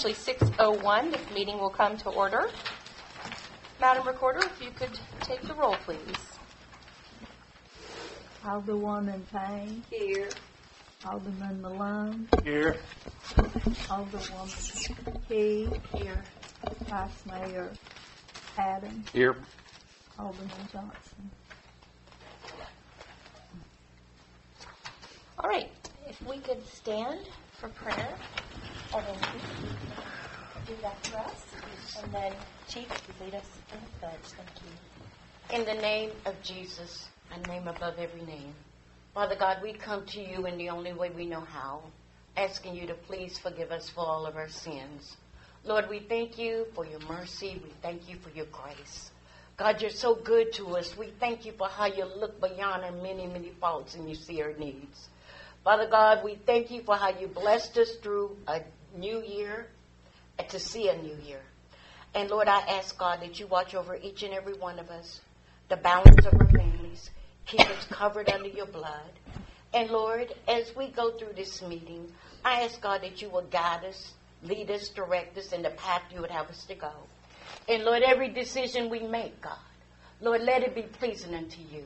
Actually 6:01. This meeting will come to order. Madam Recorder, if you could take the roll, please. Alderwoman Payne. Here. Alderman Malone. Here. Alderwoman Key. Here. Vice Mayor Adams. Here. Alderman Johnson. All right. If we could stand for prayer, and then do that for us, and then Chief, you lead us in the pledge. Thank you. In the name of Jesus, a name above every name. Father God, we come to you in the only way we know how, asking you to please forgive us for all of our sins. Lord, we thank you for your mercy. We thank you for your grace. God, you're so good to us. We thank you for how you look beyond our many, many faults and you see our needs. Father God, we thank you for how you blessed us through a new year and to see a new year. And Lord, I ask God that you watch over each and every one of us, the balance of our families, keep us covered under your blood. And Lord, as we go through this meeting, I ask God that you will guide us, lead us, direct us in the path you would have us to go. And Lord, every decision we make, God, Lord, let it be pleasing unto you.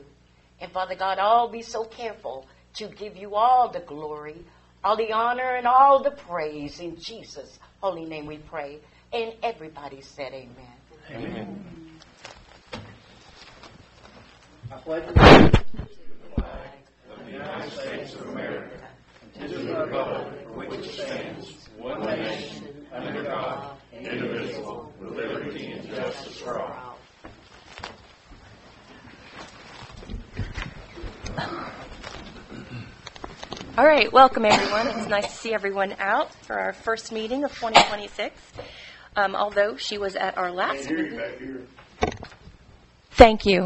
And Father God, I'll be so careful to give you all the glory, all the honor, and all the praise. In Jesus' holy name we pray. And everybody said amen. Amen. I pledge allegiance to the flag Of the United States of America, and to the republic for which it stands, one nation, under God, indivisible, with liberty and justice for all. All right. Welcome, everyone. It's nice to see everyone out for our first meeting of 2026. Although she was at our last meeting. Thank you.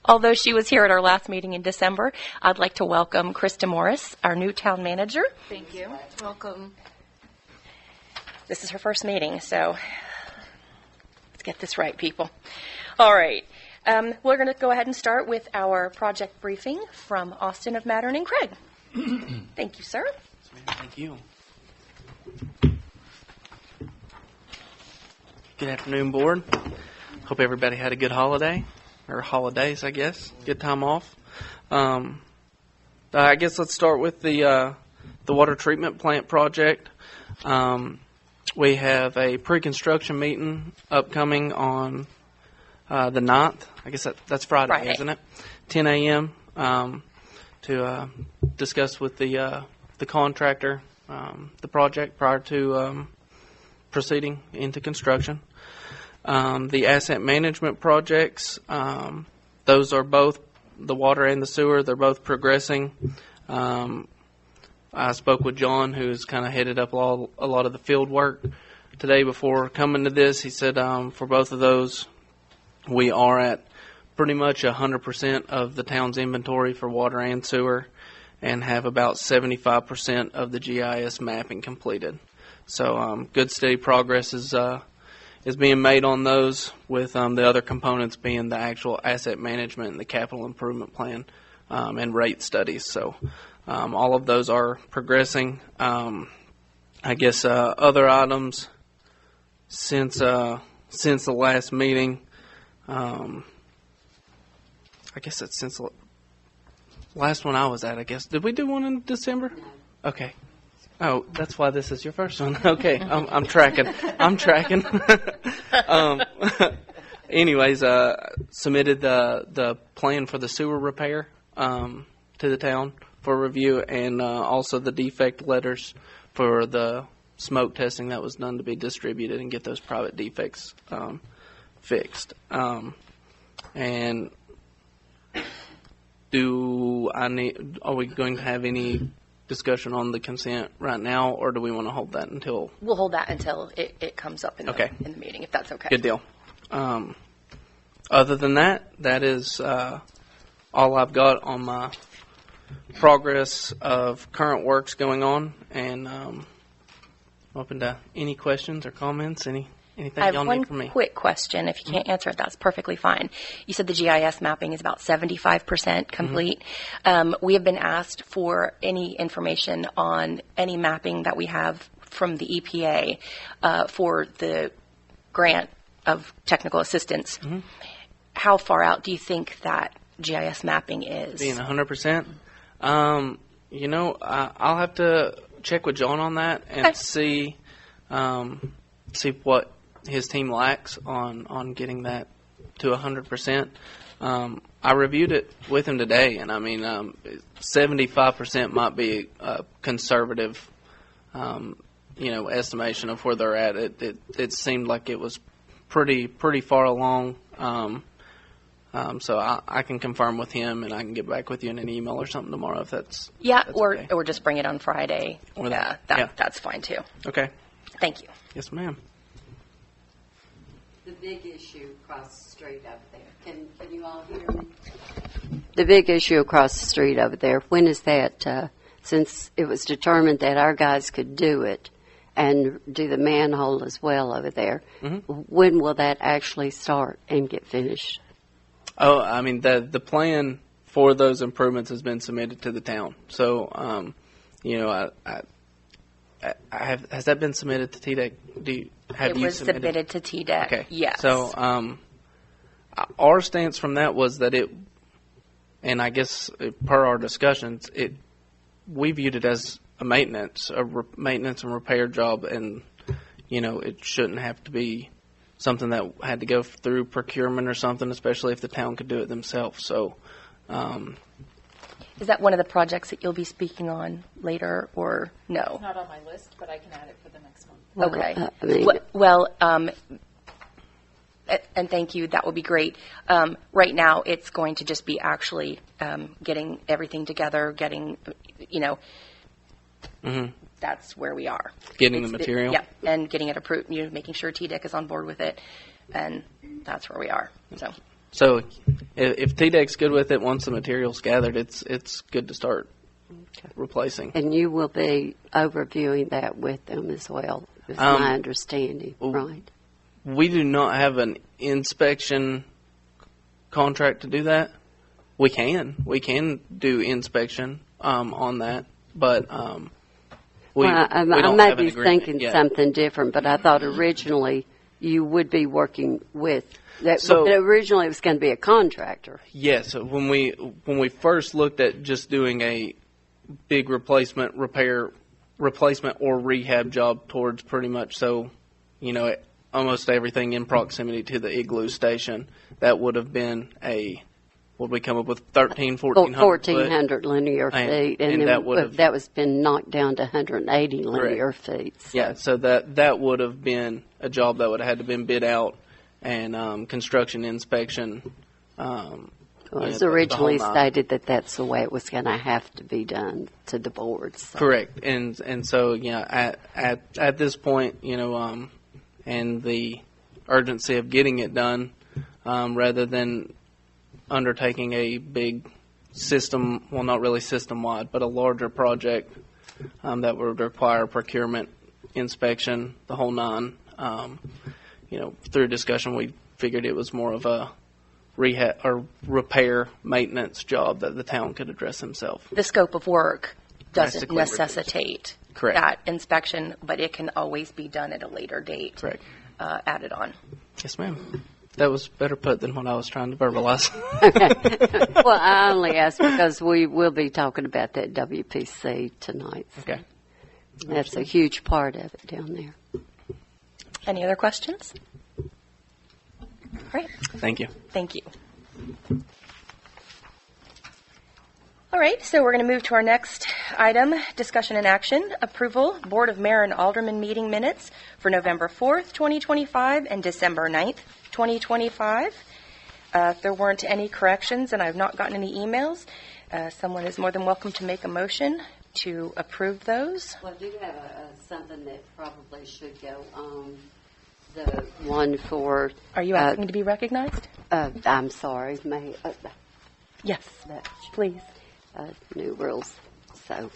Although she was here at our last meeting in December, I'd like to welcome Krista Morris, our new town manager. Thank you. Welcome. This is her first meeting, so let's get this right, people. All right. We're going to go ahead and start with our project briefing from Austin of Mattern and Craig. Thank you, sir. Thank you. Good afternoon, board. Hope everybody had a good holiday, or holidays, I guess. Good time off. I guess let's start with the water treatment plant project. We have a pre-construction meeting upcoming on the 9th. I guess that's Friday, isn't it? 10 a.m. To discuss with the contractor the project prior to proceeding into construction. The asset management projects, those are both the water and the sewer. They're both progressing. I spoke with John, who's kind of headed up a lot of the field work today before coming to this. He said for both of those, we are at pretty much 100% of the town's inventory for water and sewer, and have about 75% of the GIS mapping completed. So good steady progress is being made on those, with the other components being the actual asset management and the capital improvement plan and rate studies. So all of those are progressing. I guess other items since the last meeting. I guess it's since the last one I was at, I guess. Did we do one in December? Okay. Oh, that's why this is your first one. Okay, I'm tracking. Anyways, submitted the plan for the sewer repair to the town for review, and also the defect letters for the smoke testing that was done to be distributed and get those private defects fixed. And are we going to have any discussion on the consent right now, or do we want to hold that until? We'll hold that until it comes up in the meeting, if that's okay. Good deal. Other than that, that is all I've got on my progress of current works going on, and open to any questions or comments, anything y'all need from me. I have one quick question. If you can't answer it, that's perfectly fine. You said the GIS mapping is about 75% complete. We have been asked for any information on any mapping that we have from the EPA for the grant of technical assistance. How far out do you think that GIS mapping is? Being 100%, I'll have to check with John on that and see what his team lacks on getting that to 100%. I reviewed it with him today, and 75% might be a conservative, estimation of where they're at. It seemed like it was pretty far along. So I can confirm with him, and I can get back with you in an email or something tomorrow if that's okay. Or just bring it on Friday. Or That's fine too. Okay. Thank you. Yes, ma'am. The big issue across the street over there. Can you all hear me? The big issue across the street over there, when is that, since it was determined that our guys could do it and do the manhole as well over there, when will that actually start and get finished? Oh, the plan for those improvements has been submitted to the town. So, has that been submitted to TDEC? It was submitted to TDEC. Okay. Yes. So, our stance from that was that and I guess per our discussions, we viewed it as a maintenance and repair job, and it shouldn't have to be something that had to go through procurement or something, especially if the town could do it themselves. So, is that one of the projects that you'll be speaking on later, or no? Not on my list, but I can add it for the next month. Okay. And thank you. That would be great. Right now, it's going to just be actually getting everything together, that's where we are. Getting the material? Yeah, and getting it approved, making sure TDEC is on board with it, and that's where we are. So if TDEC's good with it, once the material's gathered, it's good to start replacing. And you will be overviewing that with them as well, is my understanding, right? We do not have an inspection contract to do that. We can do inspection on that, but I might be thinking something different, but I thought originally you would be working with that. So originally it was going to be a contractor. Yes. So when we first looked at just doing a big replacement or rehab job towards pretty much almost everything in proximity to the igloo station, that would have been would we come up with 1,400 linear feet, and then that was been knocked down to 180 linear feet. So. Yeah, so that would have been a job that would have had to been bid out, and construction inspection. It was originally stated that that's the way it was going to have to be done to the boards. So. Correct, and so at this point, and the urgency of getting it done, rather than undertaking a big system, well, not really system-wide, but a larger project that would require procurement, inspection, the whole nine. Through discussion, we figured it was more of a rehab or repair maintenance job that the town could address himself. The scope of work doesn't necessitate Correct. that inspection, but it can always be done at a later date. Correct. Added on. Yes, ma'am. That was better put than what I was trying to verbalize. Well, I only asked because we will be talking about that WPC tonight. So Okay. that's a huge part of it down there. Any other questions? All right. Thank you. Thank you. All right, so we're going to move to our next item, discussion and action, approval, Board of Mayor and Alderman meeting minutes for November 4th, 2025 and December 9th, 2025. If there weren't any corrections and I've not gotten any emails, someone is more than welcome to make a motion to approve those. Well, I do have something that probably should go on. The one for... Are you asking to be recognized? I'm sorry. Yes, please. New rules. So,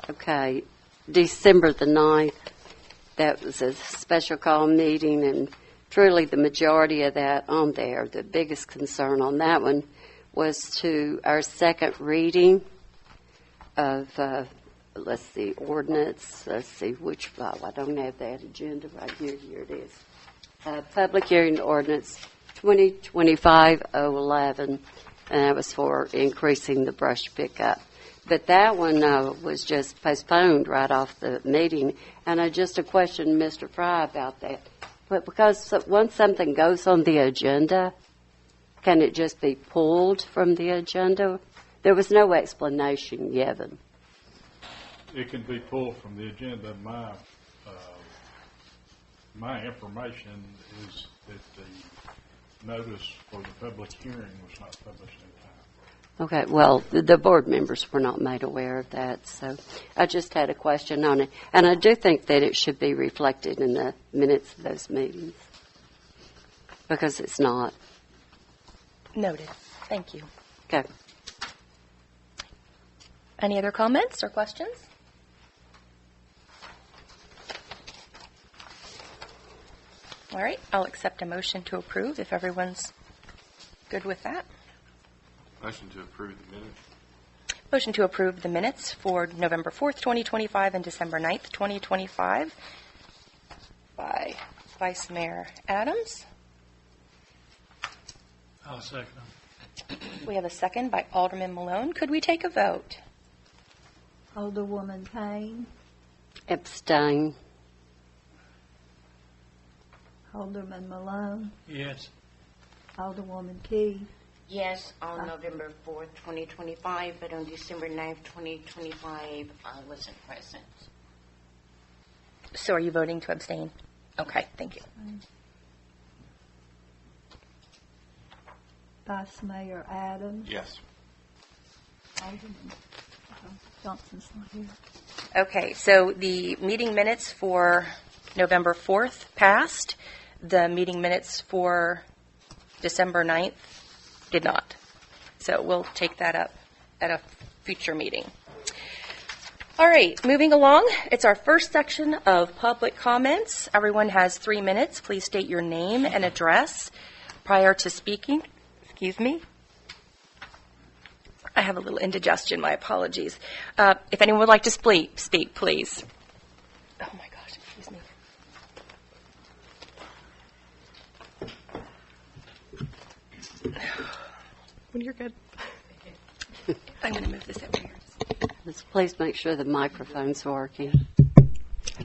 okay, December the 9th, that was a special call meeting, and truly the majority of that on there, the biggest concern on that one was to our second reading of let's see, ordinance, let's see which file. I don't have that agenda right here. Here it is. Public hearing ordinance 2025-011, and that was for increasing the brush pickup. But that one was just postponed right off the meeting, and I just a question Mr. Fry about that. But because once something goes on the agenda, can it just be pulled from the agenda? There was no explanation given. It can be pulled from the agenda. My information is that the notice for the public hearing was not published in time. Okay, well, the board members were not made aware of that, so I just had a question on it. And I do think that it should be reflected in the minutes of those meetings, because it's not. Noted. Thank you. Okay. Any other comments or questions? All right, I'll accept a motion to approve if everyone's good with that. Motion to approve the minutes. Motion to approve the minutes for November 4th, 2025 and December 9th, 2025 by Vice Mayor Adams. I'll second them. We have a second by Alderman Malone. Could we take a vote? Alderwoman Payne, Abstain. Alderman Malone, Yes. Alderwoman Key, Yes, on November 4th, 2025, but on December 9th, 2025, I wasn't present. So are you voting to abstain? Okay, thank you. Vice Mayor Adams, Yes. Alderman Johnson's not here. Okay, so the meeting minutes for November 4th passed. The meeting minutes for December 9th did not. So we'll take that up at a future meeting. All right, moving along. It's our first section of public comments. Everyone has 3 minutes. Please state your name and address prior to speaking. Excuse me. I have a little indigestion. My apologies. If anyone would like to speak, please. Oh, my gosh. Excuse me. When you're good. I'm going to move this over here. Let's please make sure the microphone's working.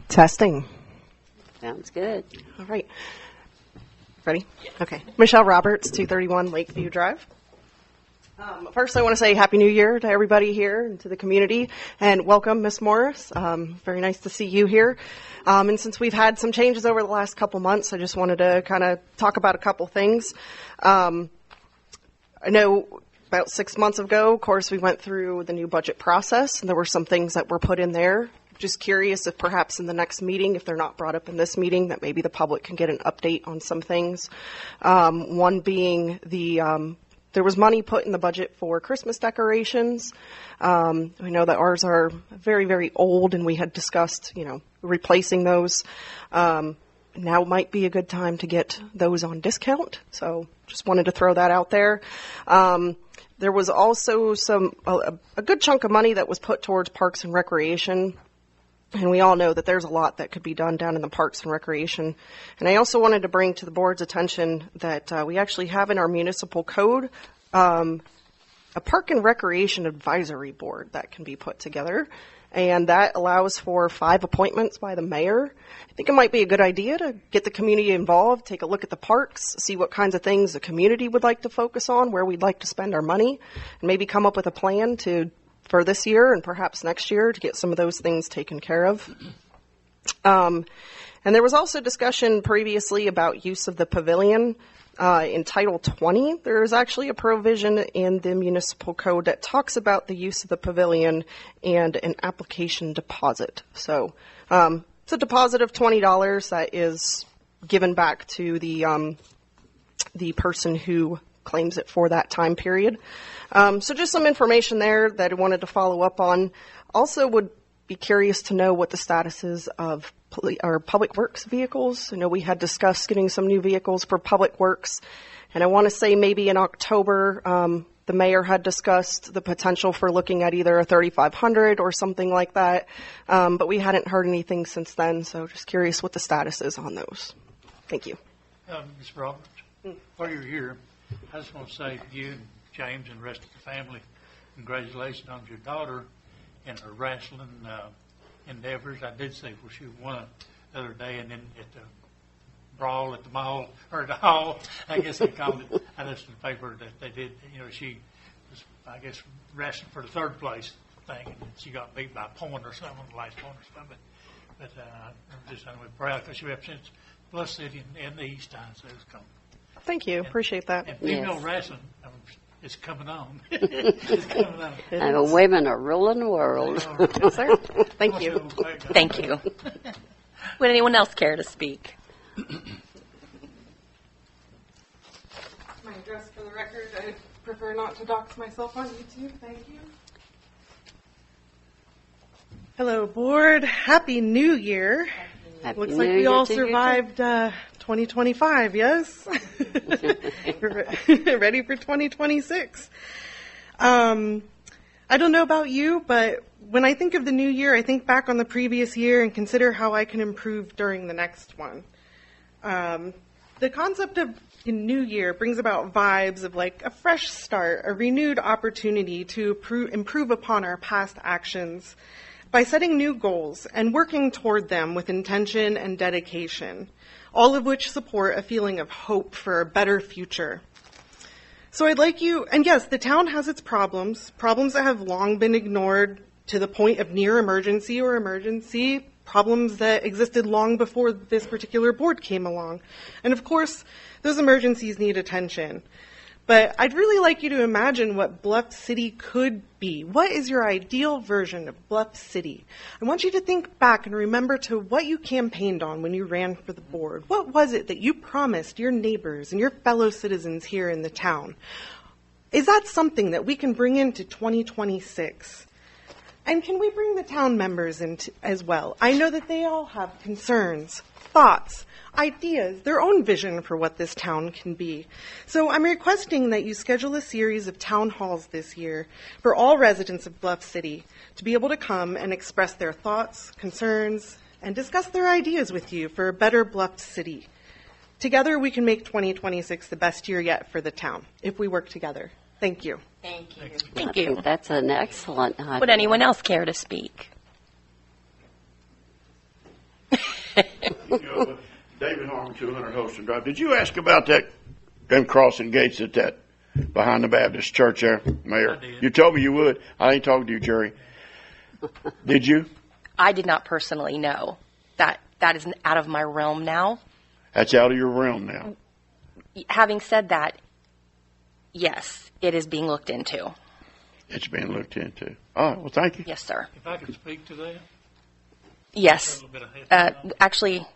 Testing. Sounds good. All right. Ready? Okay. Michelle Roberts, 231 Lakeview Drive. First, I want to say Happy New Year to everybody here and to the community, and welcome, Miss Morris. Very nice to see you here. And since we've had some changes over the last couple months, I just wanted to kind of talk about a couple things. I know about 6 months ago, of course, we went through the new budget process, and there were some things that were put in there. Just curious if perhaps in the next meeting, if they're not brought up in this meeting, that maybe the public can get an update on some things. One being there was money put in the budget for Christmas decorations. We know that ours are very, very old, and we had discussed, replacing those. Now might be a good time to get those on discount. So just wanted to throw that out there. There was also a good chunk of money that was put towards Parks and Recreation. And we all know that there's a lot that could be done down in the Parks and Recreation. And I also wanted to bring to the board's attention that we actually have in our municipal code a Park and Recreation Advisory Board that can be put together. And that allows for 5 appointments by the mayor. I think it might be a good idea to get the community involved, take a look at the parks, see what kinds of things the community would like to focus on, where we'd like to spend our money, and maybe come up with a plan for this year and perhaps next year to get some of those things taken care of. And there was also discussion previously about use of the pavilion. In Title 20, there is actually a provision in the municipal code that talks about the use of the pavilion and an application deposit. So it's a deposit of $20 that is given back to the person who claims it for that time period. So just some information there that I wanted to follow up on. Also would be curious to know what the status is of our public works vehicles. I know we had discussed getting some new vehicles for public works, and I want to say maybe in October The mayor had discussed the potential for looking at either a 3,500 or something like that, but we hadn't heard anything since then, so just curious what the status is on those. Thank you. Ms. Roberts, while you're here, I just want to say to you and James and the rest of the family, congratulations on your daughter and her wrestling endeavors. I did see where she won the other day, and then at the brawl at the mall, or the hall, I guess they called it. I listened to the paper that they did, she was, I guess, wrestling for the third place thing, and she got beat by a point or something on the last point or something. But I'm just proud because she represents BLUFF City and the East Side, so it's coming. Thank you. Appreciate that. And female wrestling, it's coming on. It's coming on. And women are ruling the world. Yes, sir. Thank you. Thank you. Would anyone else care to speak? My address for the record, I prefer not to dox myself on YouTube. Thank you. Hello, board. Happy New Year. Happy Looks New like we Year all to you, too. survived 2025, yes? Ready for 2026. I don't know about you, but when I think of the new year, I think back on the previous year and consider how I can improve during the next one. The concept of new year brings about vibes of like a fresh start, a renewed opportunity to improve upon our past actions by setting new goals and working toward them with intention and dedication, all of which support a feeling of hope for a better future. So I'd like you, and yes, the town has its problems that have long been ignored to the point of near emergency or emergency, problems that existed long before this particular board came along. And of course, those emergencies need attention. But I'd really like you to imagine what BLUFF City could be. What is your ideal version of BLUFF City? I want you to think back and remember to what you campaigned on when you ran for the board. What was it that you promised your neighbors and your fellow citizens here in the town? Is that something that we can bring into 2026? And can we bring the town members in as well? I know that they all have concerns, thoughts, ideas, their own vision for what this town can be. So I'm requesting that you schedule a series of town halls this year for all residents of BLUFF City to be able to come and express their thoughts, concerns, and discuss their ideas with you for a better BLUFF City. Together we can make 2026 the best year yet for the town, if we work together. Thank you. Thank you. Thank I you. think that's an excellent idea. Would anyone else care to speak? David Harmon, 200 Holston Drive. Did you ask about them crossing gates at that behind the Baptist church there, Mayor? I did. You told me you would. I ain't talking to you, Jerry. Did you? I did not personally know. That is out of my realm now. That's out of your realm now. Having said that, yes, it is being looked into. It's being looked into. All right. Well, thank you. Yes, sir. If I could speak to that, Yes. a little bit ahead. Actually,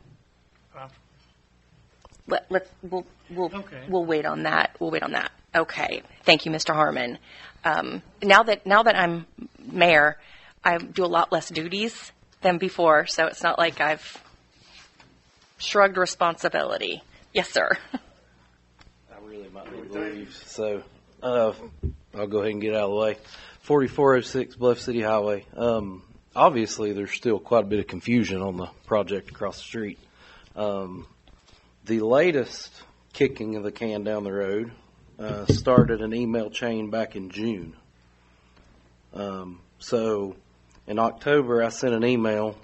we'll Okay. we'll wait on that. We'll wait on that. Okay. Thank you, Mr. Harmon. Now that I'm mayor, I do a lot less duties than before, so it's not like I've shrugged responsibility. Yes, sir. I really might need to leave, so I'll go ahead and get out of the way. 4406 BLUFF City Highway. Obviously, there's still quite a bit of confusion on the project across the street. The latest kicking of the can down the road started an email chain back in June. So in October, I sent an email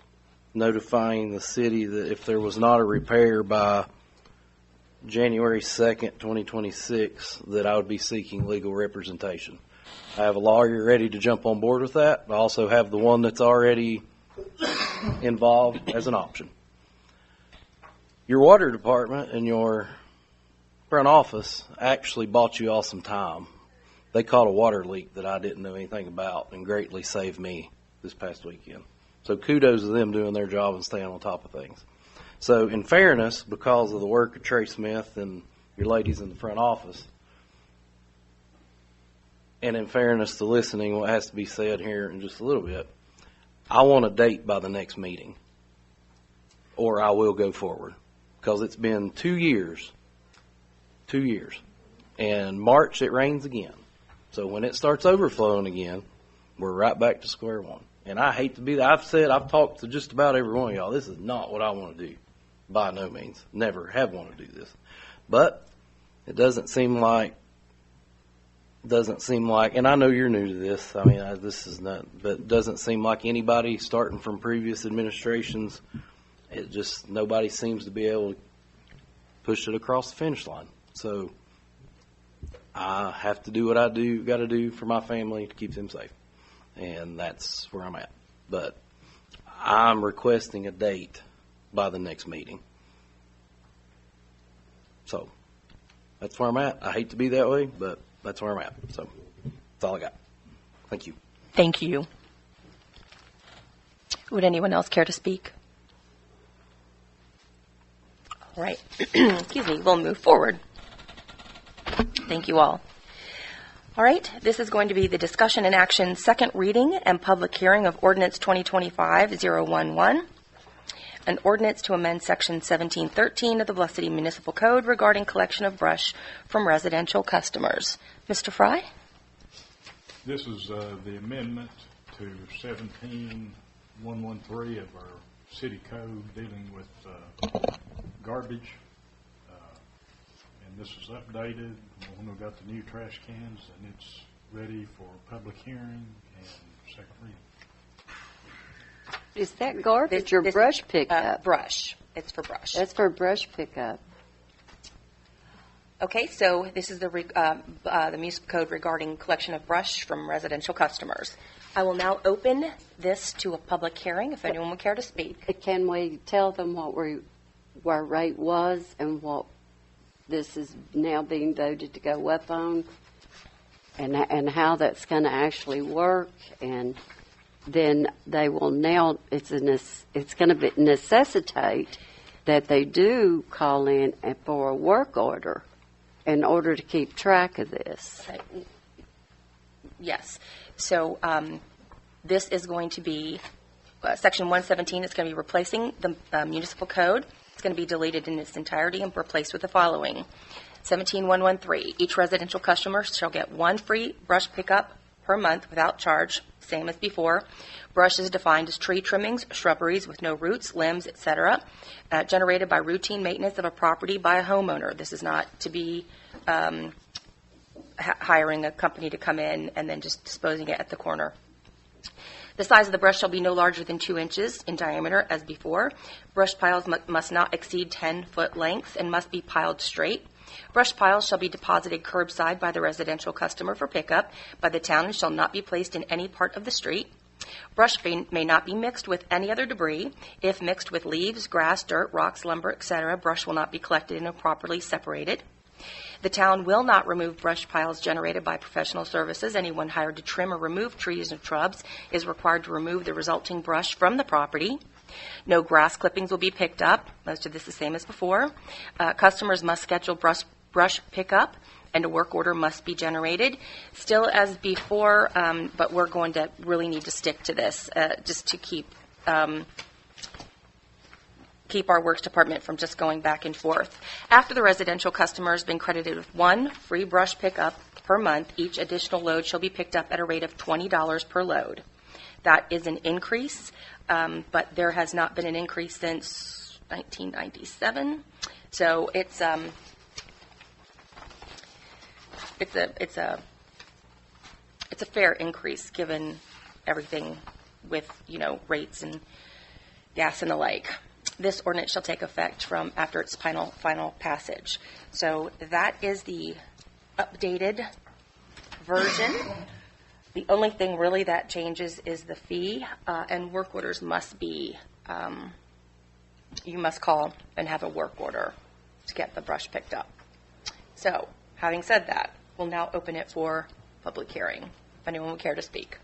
notifying the city that if there was not a repair by January 2nd, 2026, that I would be seeking legal representation. I have a lawyer ready to jump on board with that. I also have the one that's already involved as an option. Your water department and your front office actually bought you all some time. They caught a water leak that I didn't know anything about and greatly saved me this past weekend. So kudos to them doing their job and staying on top of things. So in fairness, because of the work of Trey Smith and your ladies in the front office, and in fairness to listening what has to be said here in just a little bit, I want a date by the next meeting, or I will go forward. Because it's been 2 years. 2 years. And March it rains again. So when it starts overflowing again, we're right back to square one. And I hate to be that. I've talked to just about every one of y'all. This is not what I want to do. By no means. Never have wanted to do this. But it doesn't seem like, and I know you're new to this. I mean, this is not, but it doesn't seem like anybody starting from previous administrations, nobody seems to be able to push it across the finish line. So I have to do what I got to do for my family to keep them safe. And that's where I'm at. But I'm requesting a date by the next meeting. So that's where I'm at. I hate to be that way, but that's where I'm at. So that's all I got. Thank you. Thank you. Would anyone else care to speak? All right. Excuse me. We'll move forward. Thank you all. All right. This is going to be the discussion and action second reading and public hearing of Ordinance 2025-011, an ordinance to amend Section 1713 of the BLUFF City Municipal Code regarding collection of brush from residential customers. Mr. Fry? This is the amendment to 17113 of our city code dealing with garbage. And this is updated when we got the new trash cans, and it's ready for public hearing and second reading. Is that garbage or brush pickup? Brush. It's for brush. That's for brush pickup. Okay, so this is the municipal code regarding collection of brush from residential customers. I will now open this to a public hearing if anyone would care to speak. Can we tell them what our rate was and what this is now being voted to go up on, and how that's going to actually work? And then they will now, it's going to necessitate that they do call in for a work order in order to keep track of this. Yes. So this is going to be Section 117. It's going to be replacing the municipal code. It's going to be deleted in its entirety and replaced with the following. 17113. Each residential customer shall get one free brush pickup per month without charge, same as before. Brush is defined as tree trimmings, shrubberies with no roots, limbs, etc., generated by routine maintenance of a property by a homeowner. This is not to be hiring a company to come in and then just disposing it at the corner. The size of the brush shall be no larger than 2 inches in diameter as before. Brush piles must not exceed 10-foot length and must be piled straight. Brush piles shall be deposited curbside by the residential customer for pickup by the town and shall not be placed in any part of the street. Brush may not be mixed with any other debris. If mixed with leaves, grass, dirt, rocks, lumber, etc., brush will not be collected and properly separated. The town will not remove brush piles generated by professional services. Anyone hired to trim or remove trees and shrubs is required to remove the resulting brush from the property. No grass clippings will be picked up. Most of this is the same as before. Customers must schedule brush pickup, and a work order must be generated. Still as before, but we're going to really need to stick to this just to keep our works department from just going back and forth. After the residential customer has been credited with one free brush pickup per month, each additional load shall be picked up at a rate of $20 per load. That is an increase, but there has not been an increase since 1997. So it's a fair increase given everything with, rates and gas and the like. This ordinance shall take effect from after its final passage. So that is the updated version. The only thing really that changes is the fee, and work orders must be, you must call and have a work order to get the brush picked up. So, having said that, we'll now open it for public hearing, if anyone would care to speak.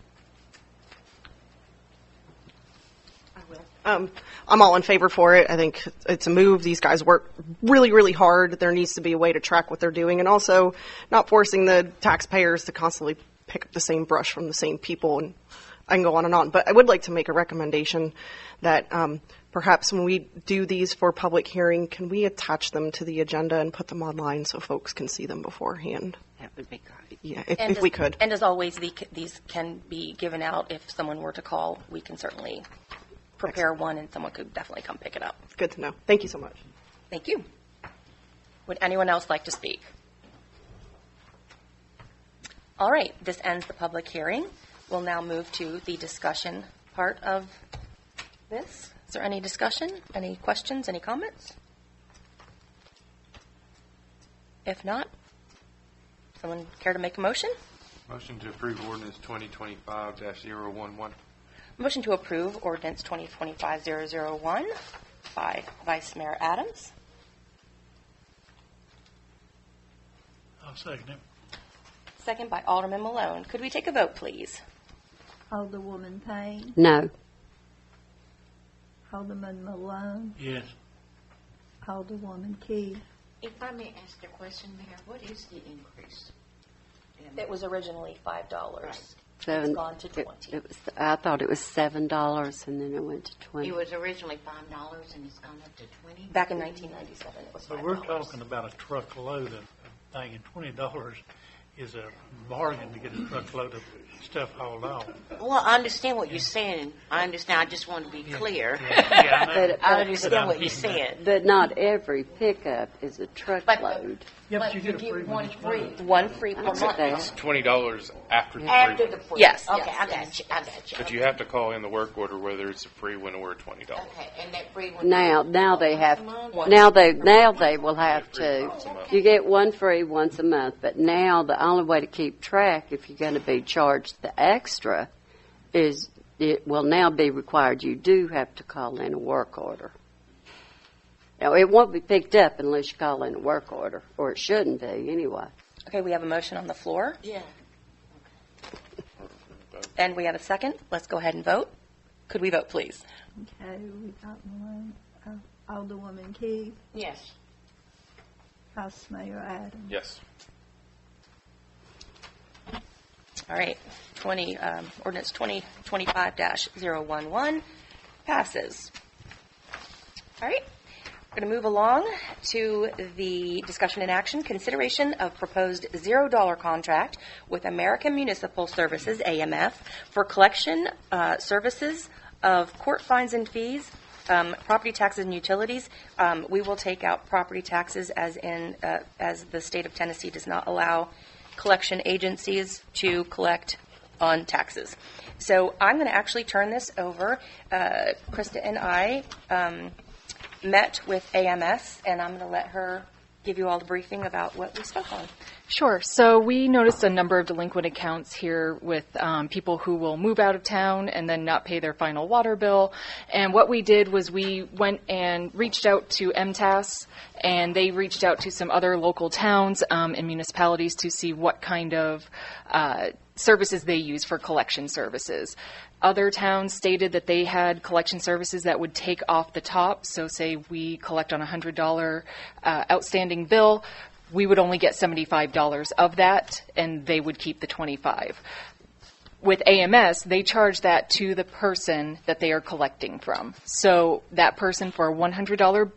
I'm all in favor for it. I think it's a move. These guys work really, really hard. There needs to be a way to track what they're doing, and also not forcing the taxpayers to constantly pick up the same brush from the same people, and I can go on and on. But I would like to make a recommendation that perhaps when we do these for public hearing, can we attach them to the agenda and put them online so folks can see them beforehand? That would be great. Yeah, And if we could. And as always, these can be given out. If someone were to call, we can certainly prepare one, and someone could definitely come pick it up. Good to know. Thank you so much. Thank you. Would anyone else like to speak? All right, this ends the public hearing. We'll now move to the discussion part of this. Is there any discussion, any questions, any comments? If not, someone care to make a motion? Motion to approve ordinance 2025-011. Motion to approve ordinance 2025-001 by Vice Mayor Adams. I'll second it. Second by Alderman Malone. Could we take a vote, please? Alderwoman Payne, No. Alderman Malone, Yes. Alderwoman Key. If I may ask a question, Mayor, what is the increase? It was originally $5. Right. It's gone to 20. I thought it was $7, and then it went to 20. It was originally $5 and it's gone up to 20. Back in 1997, it was $5. But we're talking about a truckload of thing, and $20 is a bargain to get a truckload of stuff hauled off. Well, I understand what you're saying. I understand. I just want to be clear. Yeah, I know. I understand what you're saying. But not every pickup is a truckload. Yeah, but But you get a free one one each free. month. One free per That's month. okay. It's $20 after the After free. the free. Yes, Okay, yes, I got you. I got you. But you have to call in the work order whether it's a free one or a $20. Okay, and that free one. Now they have. Month? Now they will have to. You get one free once a month, but now the only way to keep track, if you're going to be charged the extra, is it will now be required. You do have to call in a work order. Now, it won't be picked up unless you call in a work order, or it shouldn't be anyway. Okay, we have a motion on the floor, Yeah. and we have a second. Let's go ahead and vote. Could we vote, please? Okay, we got Malone, Alderwoman Key, Yes. Vice Mayor Adams. Yes. All right, ordinance 2025-011 passes. All right, we're going to move along to the discussion and action, consideration of proposed $0 contract with American Municipal Services, AMF, for collection services of court fines and fees, property taxes and utilities. We will take out property taxes as the state of Tennessee does not allow collection agencies to collect on taxes. So I'm going to actually turn this over. Krista and I met with AMS, and I'm going to let her give you all the briefing about what we spoke on. Sure. So we noticed a number of delinquent accounts here with people who will move out of town and then not pay their final water bill. And what we did was we went and reached out to MTAS, and they reached out to some other local towns and municipalities to see what kind of services they use for collection services. Other towns stated that they had collection services that would take off the top. So say we collect on a $100 outstanding bill, we would only get $75 of that, and they would keep the $25. With AMS, they charge that to the person that they are collecting from. So that person for a $100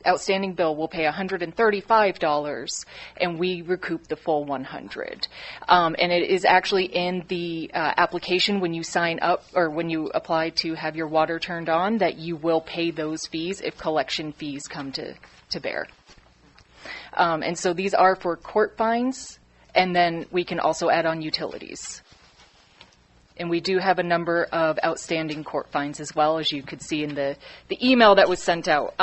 outstanding bill will pay $135, and we recoup the full $100. And it is actually in the application when you sign up or when you apply to have your water turned on that you will pay those fees if collection fees come to bear. And so these are for court fines, and then we can also add on utilities. And we do have a number of outstanding court fines as well, as you could see in the email that was sent out.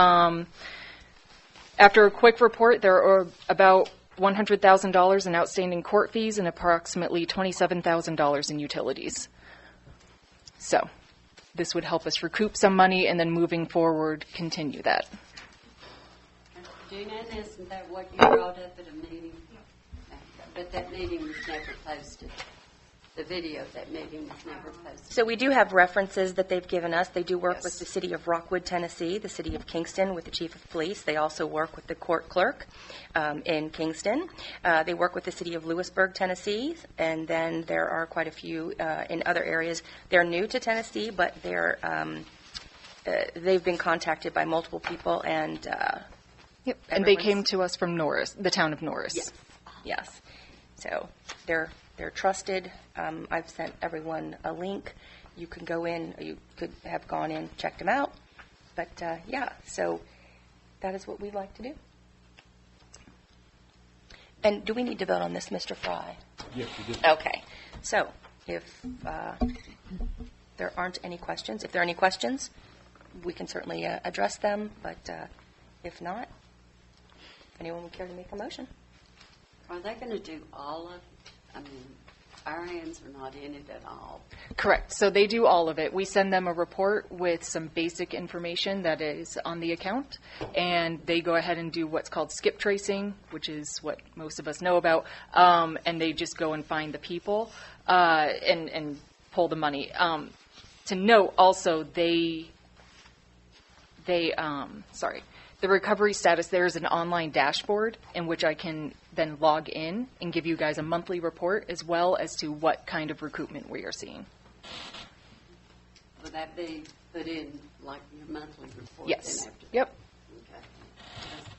After a quick report, there are about $100,000 in outstanding court fees and approximately $27,000 in utilities. So this would help us recoup some money and then moving forward, continue that. Gina, isn't that what you brought up at a meeting? But that meeting was never posted. The video of that meeting was never posted. So we do have references that they've given us. They do work with the city of Rockwood, Tennessee, the city of Kingston with the chief of police. They also work with the court clerk in Kingston. They work with the city of Lewisburg, Tennessee, and then there are quite a few in other areas. They're new to Tennessee, but they've been contacted by multiple people, and Yep. And they came to us from Norris, the town of Norris. Yes. Yes. So they're trusted. I've sent everyone a link. You can go in. You could have gone in, checked them out. But yeah, so that is what we'd like to do. And do we need to vote on this, Mr. Fry? Yes, you did. Okay. So if there aren't any questions, if there are any questions, we can certainly address them. But if not, anyone would care to make a motion? Are they going to do all of it? I mean, our hands are not in it at all. Correct. So they do all of it. We send them a report with some basic information that is on the account, and they go ahead and do what's called skip tracing, which is what most of us know about, and they just go and find the people and pull the money. To note also, the recovery status, there is an online dashboard in which I can then log in and give you guys a monthly report as well as to what kind of recoupment we are seeing. Will that be put in like your monthly report? Yes. Then after that? Yep. Okay.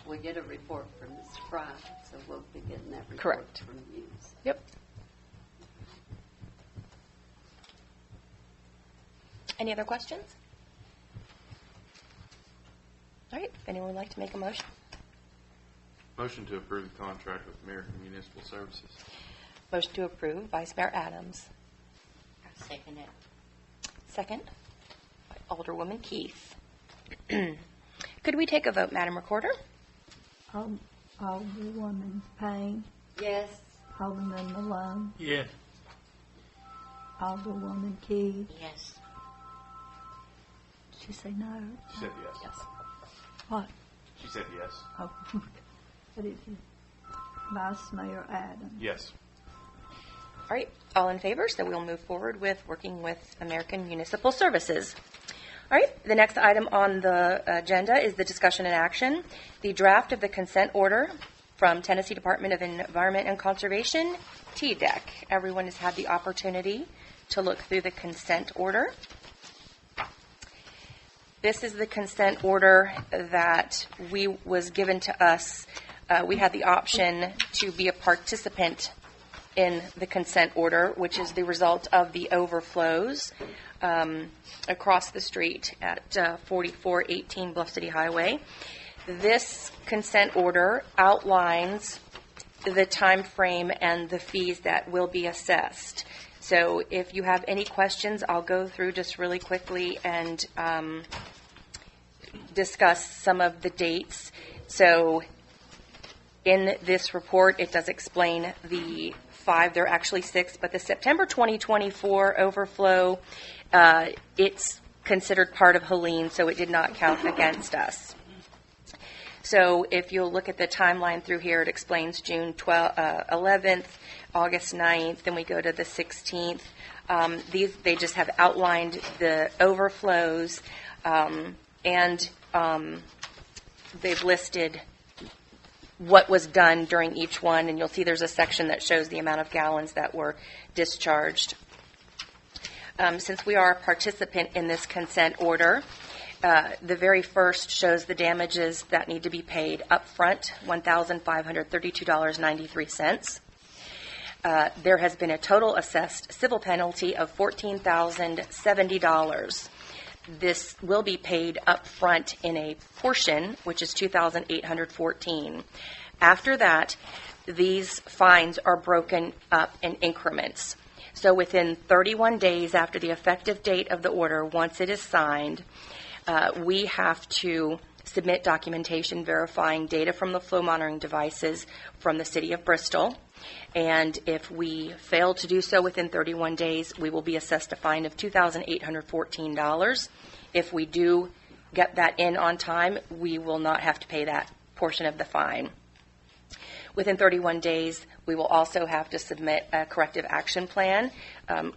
We get a report from Mr. Fry, so we'll be getting that report Correct. from you. So. Yep. Any other questions? All right. If anyone would like to make a motion? Motion to approve the contract with American Municipal Services. Motion to approve, Vice Mayor Adams. I second it. Second, by Alderwoman Keith. Could we take a vote, Madam Recorder? Alderwoman Payne, Yes. Alderman Malone, Yes. Alderwoman Key. Yes. Did she say no? She said yes. Yes. What? She said yes. Oh, what did you? Vice Mayor Adams. Yes. All right, all in favor, so we'll move forward with working with American Municipal Services. All right, the next item on the agenda is the discussion and action. The draft of the consent order from Tennessee Department of Environment and Conservation, TDEC. Everyone has had the opportunity to look through the consent order. This is the consent order that was given to us. We had the option to be a participant in the consent order, which is the result of the overflows across the street at 4418 Bluff City Highway. This consent order outlines the time frame and the fees that will be assessed. So if you have any questions, I'll go through just really quickly and discuss some of the dates. So in this report, it does explain the 5, there are actually 6, but the September 2024 overflow, it's considered part of Helene, so it did not count against us. So if you'll look at the timeline through here, it explains June 11th, August 9th, then we go to the 16th. They just have outlined the overflows, and they've listed what was done during each one, and you'll see there's a section that shows the amount of gallons that were discharged. Since we are a participant in this consent order, the very first shows the damages that need to be paid up front, $1,532.93. There has been a total assessed civil penalty of $14,070. This will be paid up front in a portion, which is $2,814. After that, these fines are broken up in increments. So within 31 days after the effective date of the order, once it is signed, we have to submit documentation verifying data from the flow monitoring devices from the City of Bristol. And if we fail to do so within 31 days, we will be assessed a fine of $2,814. If we do get that in on time, we will not have to pay that portion of the fine. Within 31 days, we will also have to submit a corrective action plan,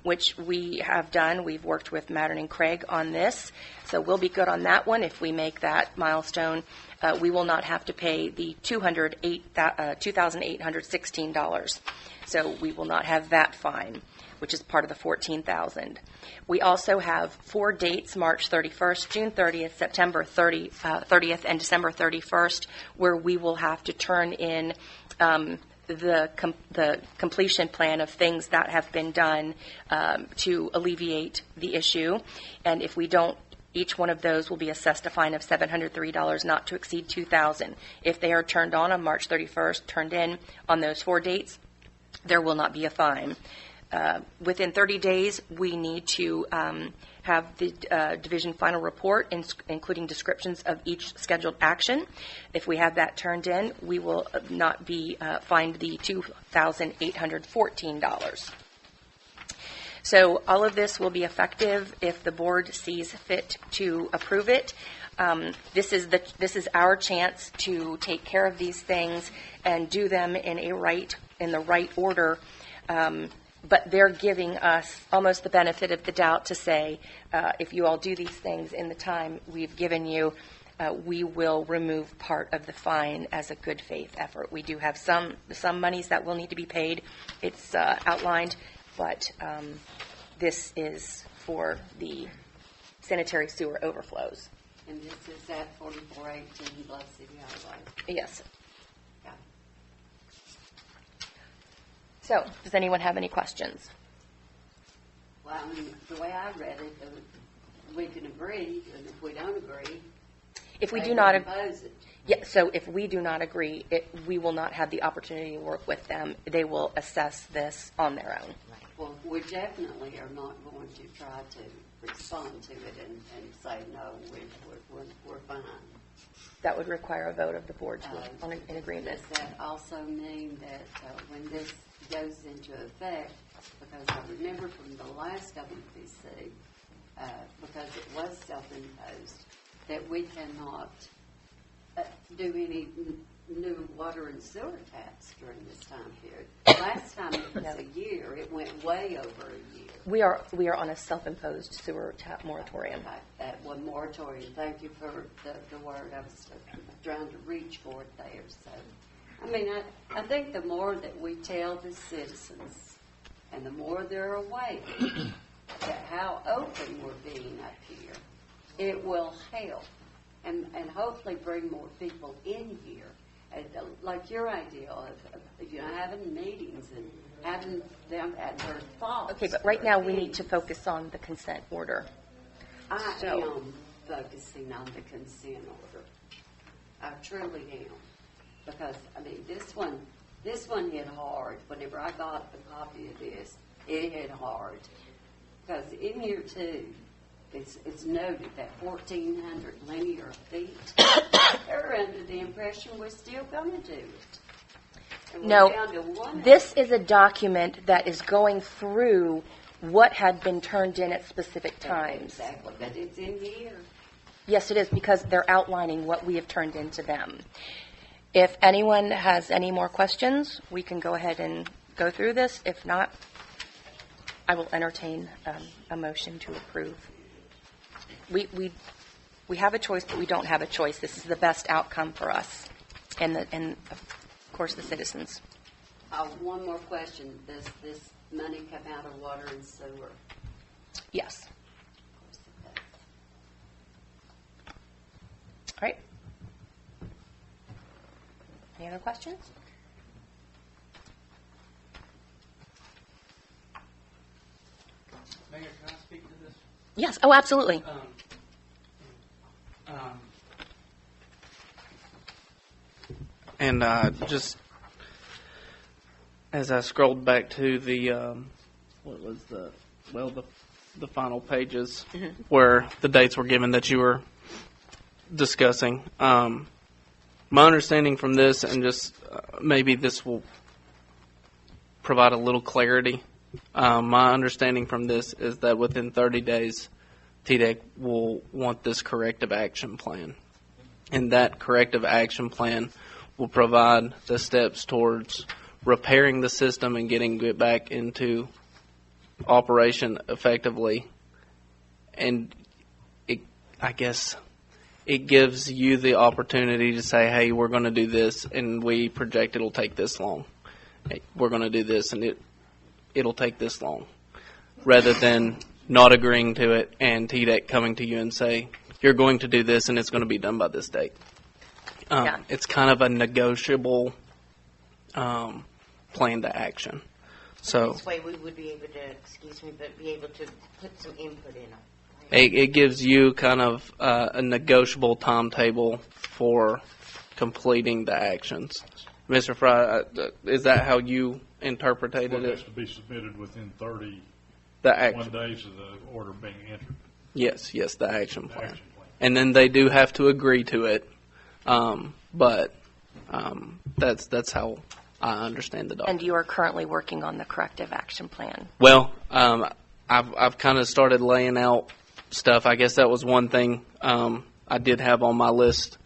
which we have done. We've worked with Mattern and Craig on this, so we'll be good on that one. If we make that milestone, we will not have to pay the $2,816. So we will not have that fine, which is part of the $14,000. We also have 4 dates, March 31st, June 30th, September 30th, and December 31st, where we will have to turn in the completion plan of things that have been done to alleviate the issue. And if we don't, each one of those will be assessed a fine of $703, not to exceed $2,000. If they are turned on March 31st, turned in on those 4 dates, there will not be a fine. Within 30 days, we need to have the division final report, including descriptions of each scheduled action. If we have that turned in, we will not be fined the $2,814. So all of this will be effective if the board sees fit to approve it. This is our chance to take care of these things and do them in the right order. But they're giving us almost the benefit of the doubt to say, if you all do these things in the time we've given you, we will remove part of the fine as a good faith effort. We do have some monies that will need to be paid. It's outlined, but this is for the sanitary sewer overflows. And this is at 4418 Bluff City Highway. Yes. Yeah. So, does anyone have any questions? Well, I mean, the way I read it, we can agree, and if we don't agree, if we they do not oppose it. Yeah, so if we do not agree, we will not have the opportunity to work with them. They will assess this on their own. Well, we definitely are not going to try to respond to it and say, no, we're fine. That would require a vote of the board on an agreement. Does that also mean that when this goes into effect, because I remember from the last WPC, because it was self-imposed, that we cannot do any new water and sewer taps during this time period. Last time it was a year. It went way over a year. We are on a self-imposed sewer tap moratorium. That one moratorium. Thank you for the word. I was trying to reach for it there. So, I mean, I think the more that we tell the citizens, and the more they're aware that how open we're being up here, it will help, and hopefully bring more people in here. Like your idea of having meetings and having them at their thoughts. Okay, but right now we need to focus on the consent order. I am focusing on the consent order. I truly am, because I mean this one hit hard. Whenever I got the copy of this, it hit hard, because in here too. It's noted that 1,400 linear feet. They're under the impression we're still going to do it. And No, we're down to one. This is a document that is going through what had been turned in at specific times. Exactly, but it's in here. Yes, it is, because they're outlining what we have turned in to them. If anyone has any more questions, we can go ahead and go through this. If not, I will entertain a motion to approve. We have a choice, but we don't have a choice. This is the best outcome for us and of course the citizens. One more question. Does this money come out of water and sewer? Yes. All right. Any other questions? Mayor, can I speak to this? Yes. Oh, absolutely. And just as I scrolled back to the the final pages where the dates were given that you were discussing. My understanding from this, and just maybe this will provide a little clarity. My understanding from this is that within 30 days, TDEC will want this corrective action plan. And that corrective action plan will provide the steps towards repairing the system and getting it back into operation effectively. And I guess it gives you the opportunity to say, hey, we're going to do this, and we project it'll take this long. Hey, we're going to do this, and it'll take this long, rather than not agreeing to it and TDEC coming to you and say, you're going to do this and it's going to be done by this date. It's kind of a negotiable plan to action. So This way we would be able to, be able to put some input in it. it gives you kind of a negotiable timetable for completing the actions. Mr. Fry, is that how you interpreted What has it? to be submitted within 31 The action. days of the order being entered. Yes, the action The plan. action plan. And then they do have to agree to it. But that's how I understand the document. And you are currently working on the corrective action plan. Well, I've kind of started laying out stuff. I guess that was one thing I did have on my list.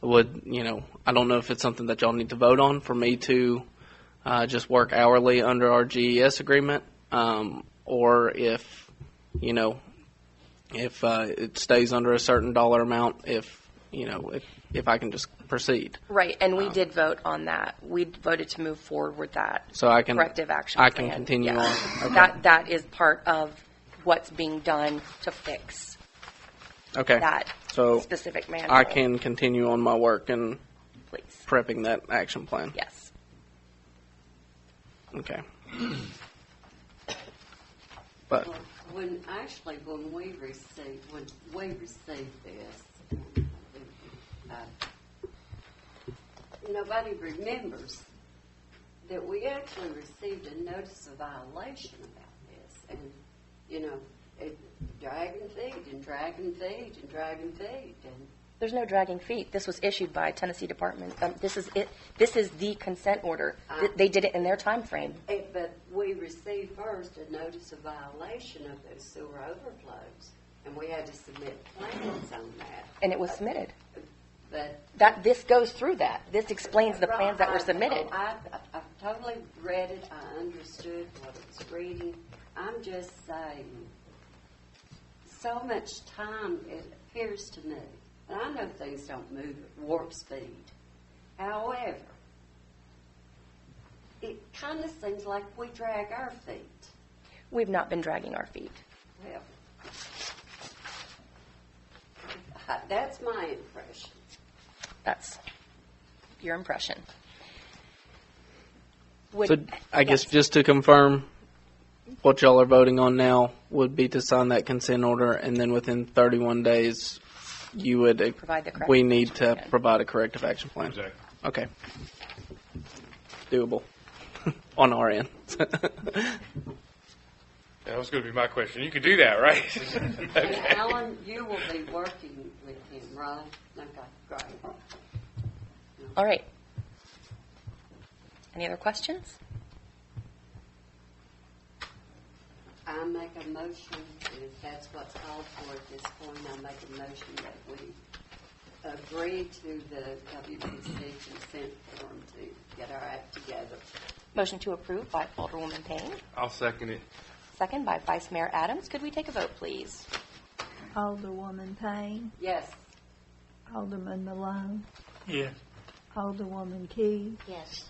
I don't know if it's something that y'all need to vote on for me to just work hourly under our GES agreement, or if it stays under a certain dollar amount, if I can just proceed. Right, and we did vote on that. We voted to move forward with that. So I can corrective action I plan. can continue Yes. on. Okay. That is part of what's being done to fix Okay. that So specific manual. I can continue on my work and Please. prepping that action plan. Yes. Okay. But When we received this, nobody remembers that we actually received a notice of violation about this, and it dragging feet, and There's no dragging feet. This was issued by Tennessee Department. This is it. This is the consent order. They did it in their time frame. But we received first a notice of violation of those sewer overflows, and we had to submit plans on that. And it was submitted. But This goes through that. This explains the plans that were submitted. I totally read it. I understood what it was reading. I'm just saying, so much time, it appears to me, and I know things don't move at warp speed. However, it kind of seems like we drag our feet. We've not been dragging our feet. Well, that's my impression. That's your impression. so I guess just to confirm, what y'all are voting on now would be to sign that consent order, and then within 31 days, you would Provide the corrective we need action to plan. provide a corrective action plan. Exactly. Okay. Doable on our end. That was going to be my question. You can do that, right? And Alan, you will be working with him, right? Okay, great. All right. Any other questions? I make a motion, and if that's what's called for at this point, I make a motion that we agree to the WPC consent form to get our act together. Motion to approve by Alderwoman Payne. I'll second it. Second by Vice Mayor Adams. Could we take a vote, please? Alderwoman Payne, Yes. Alderman Malone, Yes. Alderwoman Key, Yes.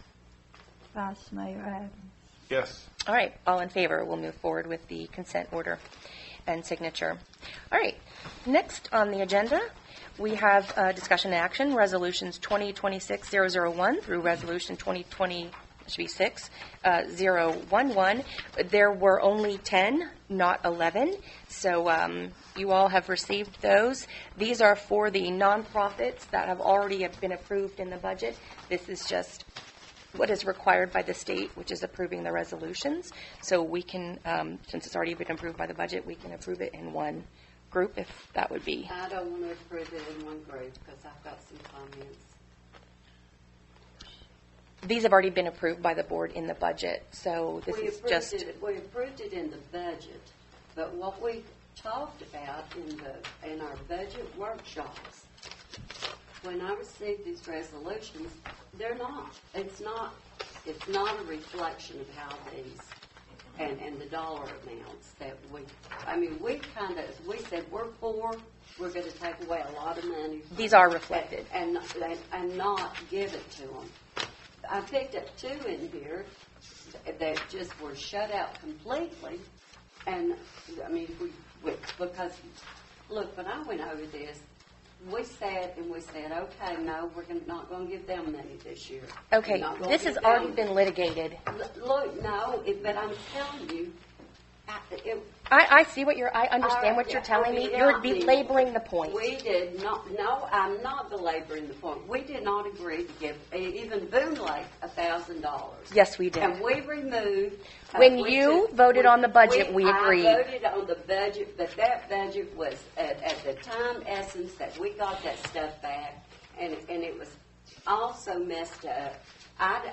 Vice Mayor Adams. Yes. All right. All in favor. We'll move forward with the consent order and signature. All right. Next on the agenda, we have discussion and action, resolutions 2026-001 through resolution 2026-011. There were only 10, not 11, so you all have received those. These are for the nonprofits that have already been approved in the budget. This is just what is required by the state, which is approving the resolutions. So we can, since it's already been approved by the budget, we can approve it in one group, if that would be. I don't want to approve it in one group because I've got some comments. These have already been approved by the board in the budget, so this is just. We approved it in the budget, but what we talked about in our budget workshops, when I received these resolutions, they're not. It's not a reflection of how these and the dollar amounts that we said we're poor, we're going to take away a lot of money. These are reflected. And not give it to them. I picked up 2 in here that just were shut out completely. And, I mean, because, look, when I went over this, we said, okay, no, we're not going to give them money this year. Okay, We're not gonna this give has already them- been litigated. Look, no, but I'm telling you, I see what I understand what you're telling me. You're belaboring the point. We did not, no, I'm not belaboring the point. We did not agree to give even Boone Lake $1,000. Yes, we did. And we removed. When you voted on the budget, we agreed. I voted on the budget, but that budget was at the time essence that we got that stuff back, and it was also messed up.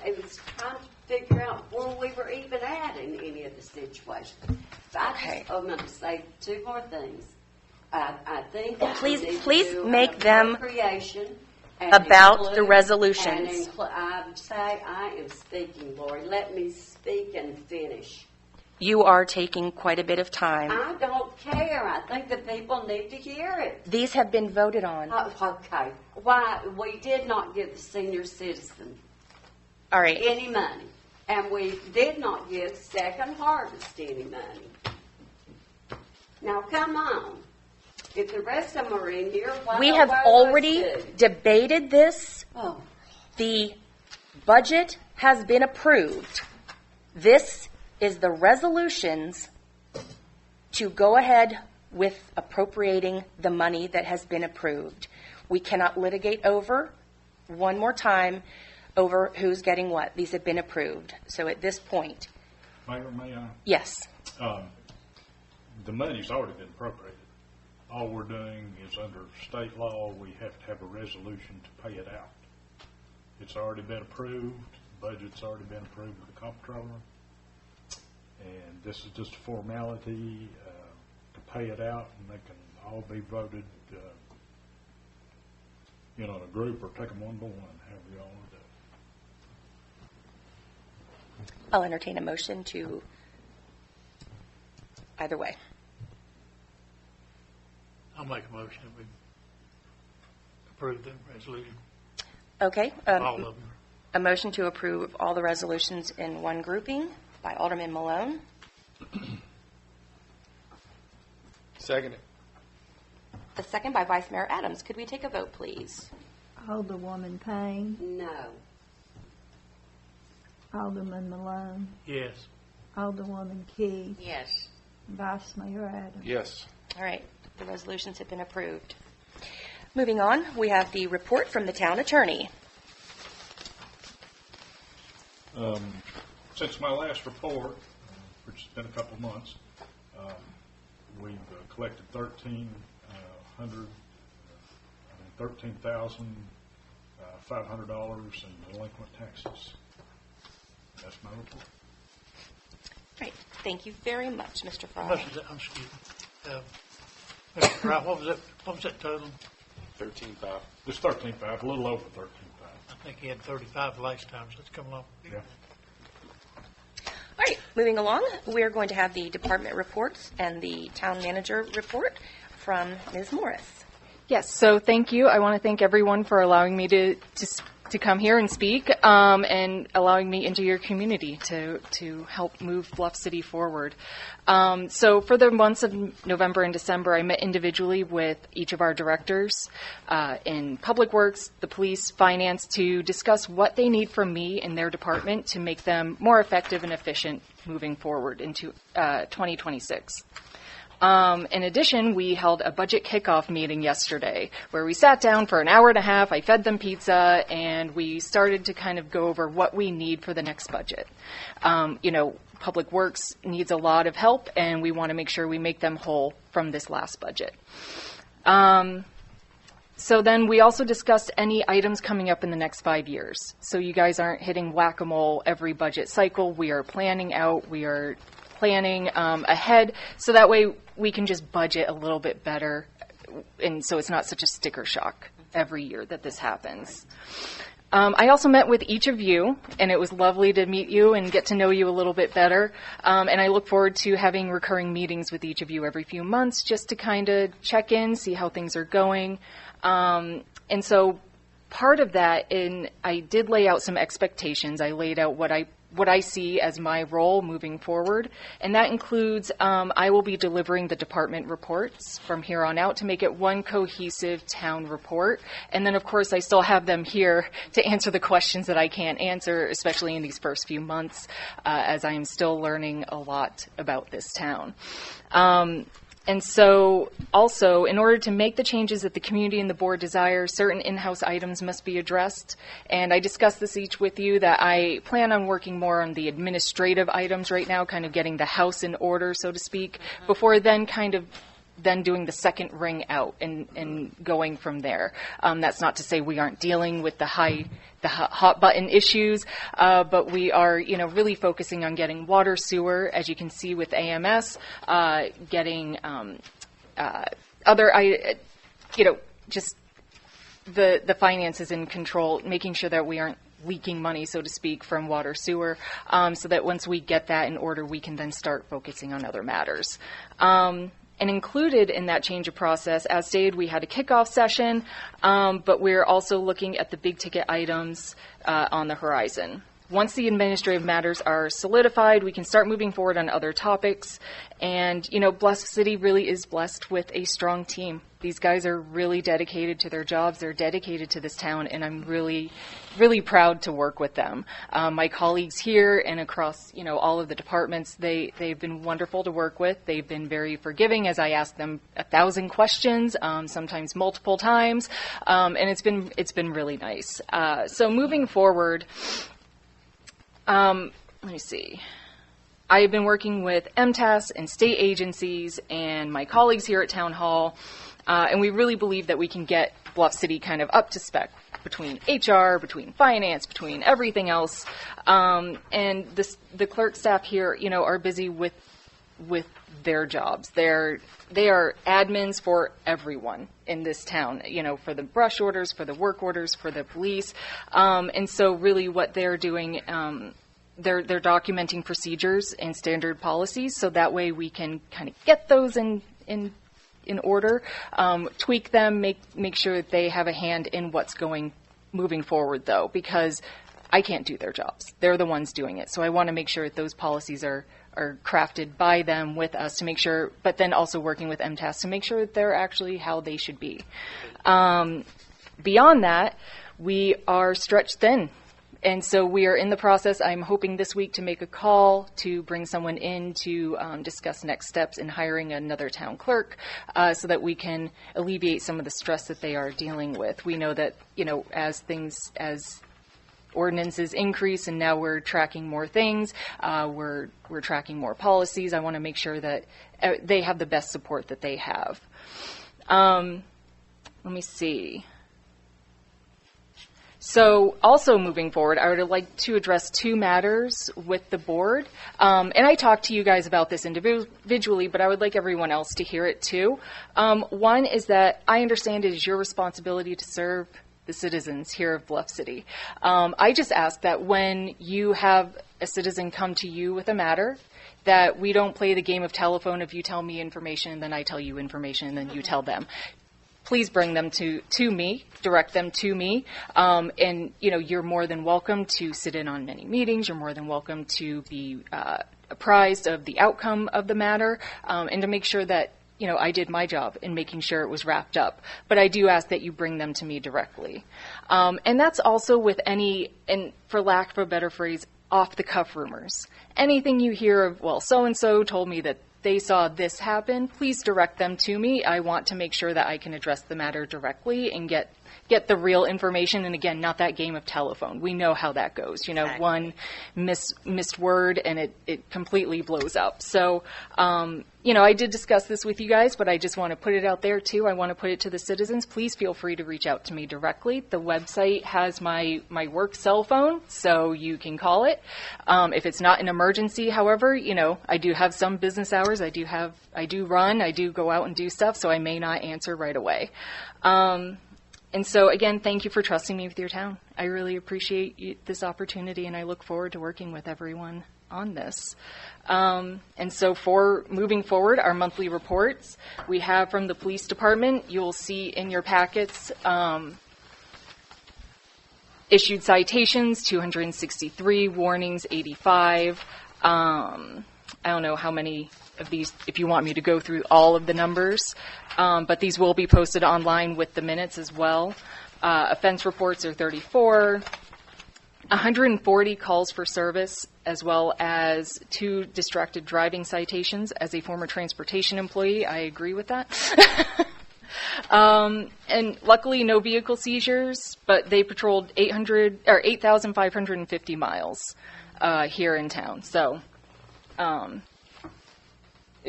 It was trying to figure out where we were even at in any of the situations. So I'm going to say two more things. I think that Please we need to please do make an them appropriation and about the resolutions. I am speaking, Lori. Let me speak and finish. You are taking quite a bit of time. I don't care. I think the people need to hear it. These have been voted on. Okay. Why? We did not give the senior citizen All right. any money. And we did not give Second Harvest any money. Now, come on. If the rest of them are in here, why We don't have those already two? debated this. Oh. The budget has been approved. This is the resolutions to go ahead with appropriating the money that has been approved. We cannot litigate over one more time over who's getting what. These have been approved. So at this point, Mayor, may I? yes. The money's already been appropriated. All we're doing is under state law, we have to have a resolution to pay it out. It's already been approved. The budget's already been approved with the comptroller. And this is just a formality to pay it out, and they can all be voted, in a group or take them one by one, however you all want to do it. I'll entertain a motion to either way. I'll make a motion that we approve the resolution, Okay. all of them. A motion to approve all the resolutions in one grouping by Alderman Malone. Second it. A second by Vice Mayor Adams. Could we take a vote, please? Alderwoman Payne, No. Alderman Malone, Yes. Alderwoman Key, Yes. Vice Mayor Adams. Yes. All right. The resolutions have been approved. Moving on, we have the report from the town attorney. Since my last report, which has been a couple of months, we've collected $13,500 in delinquent taxes. That's my report. Right. Thank you very much, Mr. How Fry. much is that? Excuse me. Mr. Wright, what was that total? 13.5. It's 13.5, a little over 13.5. I think he had 35 last time, so it's coming along. Yeah. All right. Moving along, we're going to have the department reports and the town manager report from Ms. Morris. Yes, so thank you. I want to thank everyone for allowing me to come here and speak and allowing me into your community to help move Bluff City forward. So for the months of November and December, I met individually with each of our directors in Public Works, the police, finance, to discuss what they need from me in their department to make them more effective and efficient moving forward into 2026. In addition, we held a budget kickoff meeting yesterday where we sat down for an hour and a half. I fed them pizza, and we started to kind of go over what we need for the next budget. Public Works needs a lot of help, and we want to make sure we make them whole from this last budget. So then we also discussed any items coming up in the next 5 years. So you guys aren't hitting whack-a-mole every budget cycle. We are planning out. We are planning ahead, so that way we can just budget a little bit better, and so it's not such a sticker shock every year that this happens. I also met with each of you, and it was lovely to meet you and get to know you a little bit better, and I look forward to having recurring meetings with each of you every few months just to kind of check in, see how things are going, and so part of that, I did lay out some expectations. I laid out what I what I see as my role moving forward. And that includes I will be delivering the department reports from here on out to make it one cohesive town report. And then, of course, I still have them here to answer the questions that I can't answer, especially in these first few months, as I am still learning a lot about this town. And so also, in order to make the changes that the community and the board desire, certain in-house items must be addressed. And I discussed this each with you, that I plan on working more on the administrative items right now, kind of getting the house in order, so to speak, before then doing the second ring out and going from there. That's not to say we aren't dealing with the hot button issues, but we are, really focusing on getting water, sewer, as you can see with AMS, getting other, just the finances in control, making sure that we aren't leaking money, so to speak, from water, sewer, so that once we get that in order, we can then start focusing on other matters. And included in that change of process, as stated, we had a kickoff session, but we're also looking at the big ticket items on the horizon. Once the administrative matters are solidified, we can start moving forward on other topics. And, BLUFF City really is blessed with a strong team. These guys are really dedicated to their jobs. They're dedicated to this town, and I'm really, really proud to work with them. My colleagues here and across, all of the departments, they've been wonderful to work with. They've been very forgiving as I ask them 1,000 questions, sometimes multiple times, and it's been really nice. So moving forward, let me see. I have been working with MTAS and state agencies and my colleagues here at Town Hall, and we really believe that we can get BLUFF City kind of up to spec between HR, between finance, between everything else. And the clerk staff here, are busy with their jobs. They are admins for everyone in this town, for the brush orders, for the work orders, for the police. And so really what they're doing, they're documenting procedures and standard policies, so that way we can kind of get those in order, tweak them, make sure that they have a hand in what's moving forward, though, because I can't do their jobs. They're the ones doing it. So I want to make sure that those policies are crafted by them with us to make sure, but then also working with MTAS to make sure that they're actually how they should be. Beyond that, we are stretched thin. And so we are in the process. I'm hoping this week to make a call to bring someone in to discuss next steps in hiring another town clerk, so that we can alleviate some of the stress that they are dealing with. We know that, as ordinances increase and now we're tracking more things, we're tracking more policies. I want to make sure that they have the best support that they have. Let me see. So also moving forward, I would like to address 2 matters with the board. And I talked to you guys about this individually, but I would like everyone else to hear it too. One is that I understand it is your responsibility to serve the citizens here of BLUFF City. I just ask that when you have a citizen come to you with a matter, that we don't play the game of telephone of you tell me information and then I tell you information and then you tell them. Please bring them to me, direct them to me, and you're more than welcome to sit in on many meetings. You're more than welcome to be apprised of the outcome of the matter, and to make sure that I did my job in making sure it was wrapped up. But I do ask that you bring them to me directly, and that's also with any, and for lack of a better phrase, off-the-cuff rumors. Anything you hear of, well, so-and-so told me that they saw this happen, please direct them to me. I want to make sure that I can address the matter directly and get the real information. And again, not that game of telephone. We know how that goes. Exactly. One missed word and it completely blows up. So, I did discuss this with you guys, but I just want to put it out there too. I want to put it to the citizens. Please feel free to reach out to me directly. The website has my work cell phone, so you can call it. If it's not an emergency, however, I do have some business hours. I do go out and do stuff, so I may not answer right away. And so, again, thank you for trusting me with your town. I really appreciate this opportunity, and I look forward to working with everyone on this. And so for moving forward, our monthly reports, we have from the police department. You'll see in your packets Issued citations, 263. Warnings, 85. I don't know how many of these, if you want me to go through all of the numbers, but these will be posted online with the minutes as well. Offense reports are 34. 140 calls for service, as well as 2 distracted driving citations. As a former transportation employee, I agree with that. And luckily, no vehicle seizures, but they patrolled 8,550 miles here in town. So,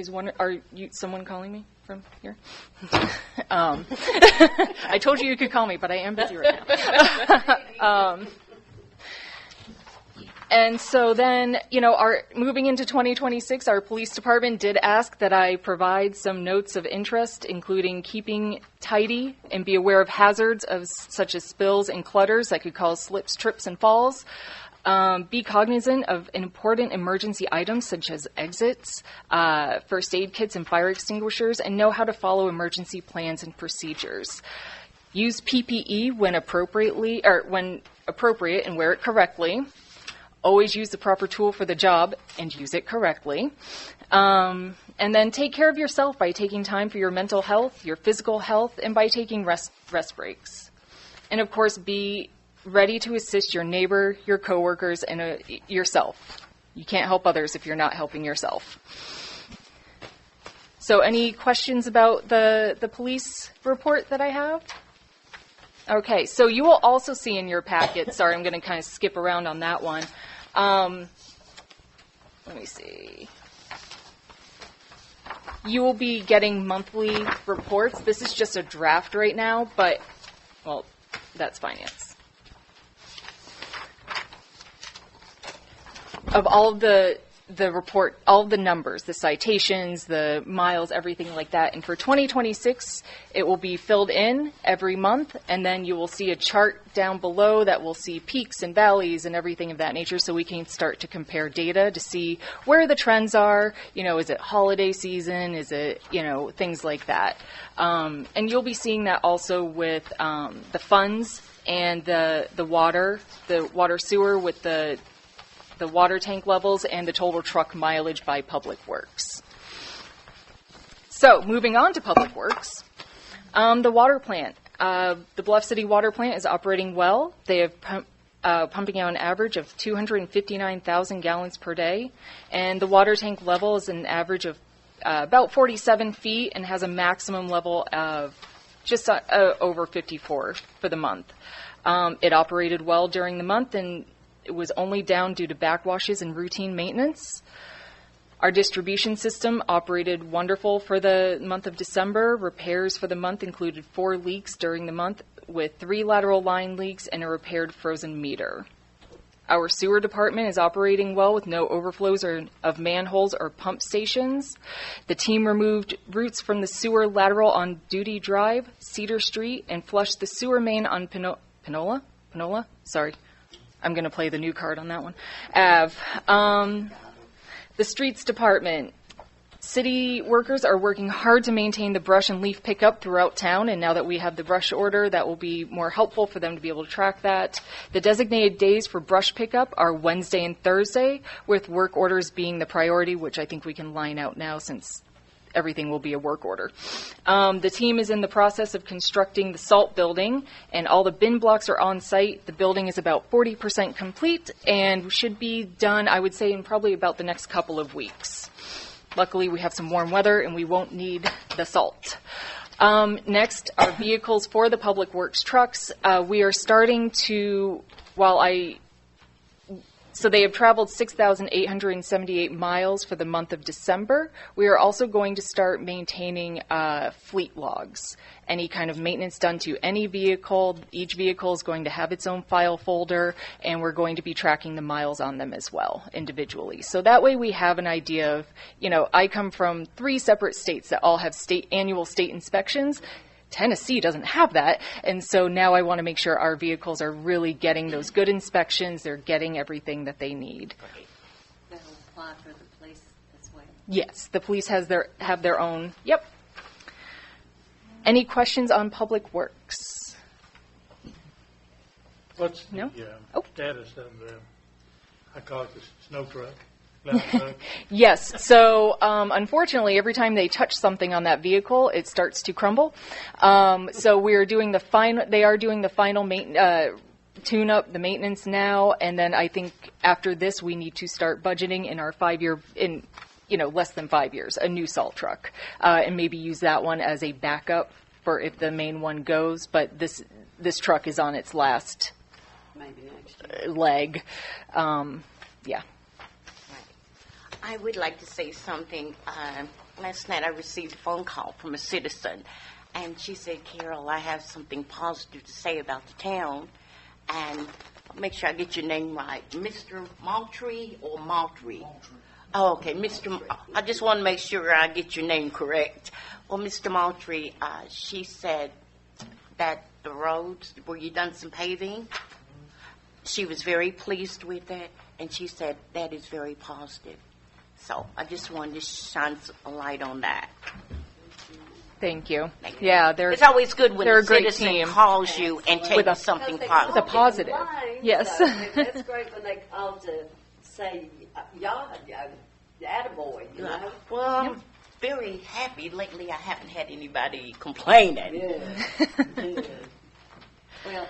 someone calling me from here? I told you could call me, but I am busy right now. And so then, moving into 2026, our police department did ask that I provide some notes of interest, including keeping tidy and be aware of hazards such as spills and clutters that could cause slips, trips, and falls. Be cognizant of important emergency items such as exits, first aid kits, and fire extinguishers, and know how to follow emergency plans and procedures. Use PPE when appropriate and wear it correctly. Always use the proper tool for the job and use it correctly. And then take care of yourself by taking time for your mental health, your physical health, and by taking rest breaks. And of course, be ready to assist your neighbor, your coworkers, and yourself. You can't help others if you're not helping yourself. So any questions about the police report that I have? Okay, so you will also see in your packet, sorry, I'm going to kind of skip around on that one. Let me see. You will be getting monthly reports. This is just a draft right now, but, well, that's finance. Of all of the report, all of the numbers, the citations, the miles, everything like that. And for 2026, it will be filled in every month, and then you will see a chart down below that will see peaks and valleys and everything of that nature, so we can start to compare data to see where the trends are. Is it holiday season? Is it, things like that. And you'll be seeing that also with the funds and the water sewer with the water tank levels, and the total truck mileage by Public Works. So, moving on to Public Works, the water plant. The Bluff City water plant is operating well. They have pumping out an average of 259,000 gallons per day, and the water tank level is an average of about 47 feet and has a maximum level of just over 54 for the month. It operated well during the month, and it was only down due to backwashes and routine maintenance. Our distribution system operated wonderful for the month of December. Repairs for the month included 4 leaks during the month, with 3 lateral line leaks and a repaired frozen meter. Our sewer department is operating well with no overflows of manholes or pump stations. The team removed roots from the sewer lateral on Duty Drive, Cedar Street, and flushed the sewer main on Panola? Sorry. I'm going to play the new card on that one. The streets department. City workers are working hard to maintain the brush and leaf pickup throughout town, and now that we have the brush order, that will be more helpful for them to be able to track that. The designated days for brush pickup are Wednesday and Thursday, with work orders being the priority, which I think we can line out now since everything will be a work order. The team is in the process of constructing the salt building, and all the bin blocks are on site. The building is about 40% complete and should be done, I would say, in probably about the next couple of weeks. Luckily, we have some warm weather and we won't need the salt. Next, our vehicles for the Public Works trucks. We are starting to, so they have traveled 6,878 miles for the month of December. We are also going to start maintaining fleet logs. Any kind of maintenance done to any vehicle, each vehicle is going to have its own file folder, and we're going to be tracking the miles on them as well, individually. So that way we have an idea of, I come from 3 separate states that all have annual state inspections. Tennessee doesn't have that, and so now I want to make sure our vehicles are really getting those good inspections. They're getting everything that they need. That will apply for the police as well. Yes, the police have their own. Yep. Any questions on Public Works? What's No? the Oh. status of the, I call it the snow truck, plow truck? Yes. So, unfortunately, every time they touch something on that vehicle, it starts to crumble. So we are doing the final. They are doing the final tune up, the maintenance now, and then I think after this, we need to start budgeting in our 5-year less than 5 years, a new salt truck, and maybe use that one as a backup for if the main one goes. But this truck is on its last Maybe next year. leg. Yeah. I would like to say something. Last night I received a phone call from a citizen, and she said, Carol, I have something positive to say about the town, and make sure I get your name right. Mr. Maltree or Maltree? Oh, okay, I just want to make sure I get your name correct. Well, Mr. Maltree, she said that the roads, where you done some paving, she was very pleased with it, and she said that is very positive. So I just wanted to shine a light on that. Thank you. Yeah, It's always good when they're a a great citizen team. calls you and With tells a- something Because they positive. It's a positive. Line, Yes. So that's great when they call to say, y'all, attaboy, you know? Well, I'm very happy. Lately, I haven't had anybody complaining. Good. Well,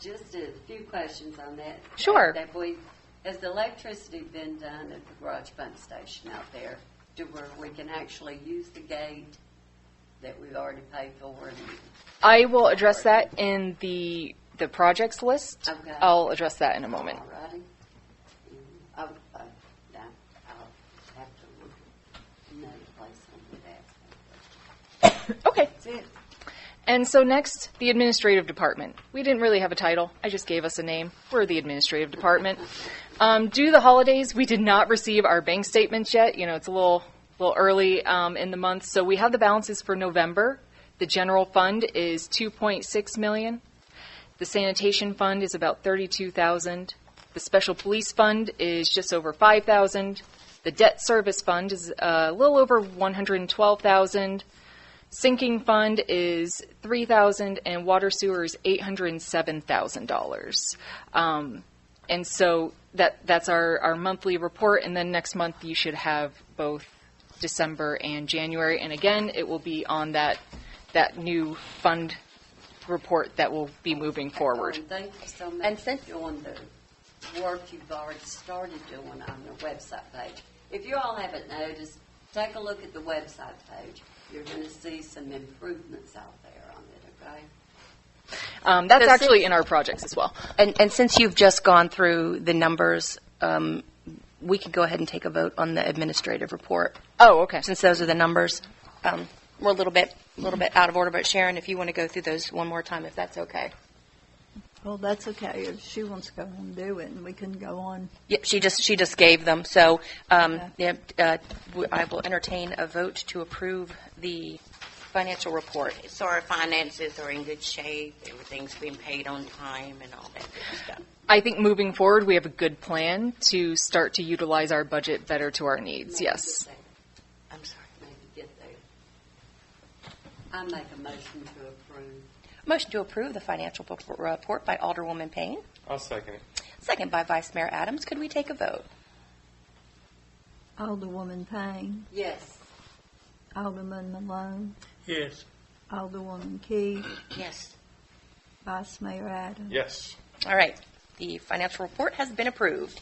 just a few questions on that. Sure. Has the electricity been done at the garage pump station out there to where we can actually use the gate that we've already paid for? I will address that in the projects list. Okay. I'll address that in a moment. All righty. I'll have to look at another place on that. Okay. That's it. And so next, the administrative department. We didn't really have a title. I just gave us a name. We're the administrative department. Due to the holidays, we did not receive our bank statements yet. It's a little early in the month. So we have the balances for November. The general fund is $2.6 million. The sanitation fund is about $32,000. The special police fund is just over $5,000. The debt service fund is a little over $112,000. Sinking fund is $3,000, and water sewer is $807,000. And so that's our monthly report, and then next month you should have both December and January. And again, it will be on that new fund report that will be moving forward. Thank you so much And for since- doing the work you've already started doing on the website page. If you all haven't noticed, take a look at the website page. You're going to see some improvements out there on it, okay? That's So actually in our projects as well. And since you've just gone through the numbers, we could go ahead and take a vote on the administrative report. Oh, okay. Since those are the numbers, we're a little bit out of order. But Sharon, if you want to go through those one more time, if that's okay. Well, that's okay. If she wants to go and do it, and we can go on. Yep, she just gave them. So I will entertain a vote to approve the financial report. So our finances are in good shape. Everything's been paid on time and all that good stuff. I think moving forward, we have a good plan to start to utilize our budget better to our needs. Yes. I'm sorry. Maybe get there. I make a motion to approve. Motion to approve the financial report by Alderwoman Payne. I'll second it. Second by Vice Mayor Adams. Could we take a vote? Alderwoman Payne, Yes. Alderman Malone, Yes. Alderwoman Key, Yes. Vice Mayor Adams. Yes. All right. The financial report has been approved.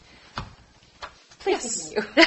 Please continue.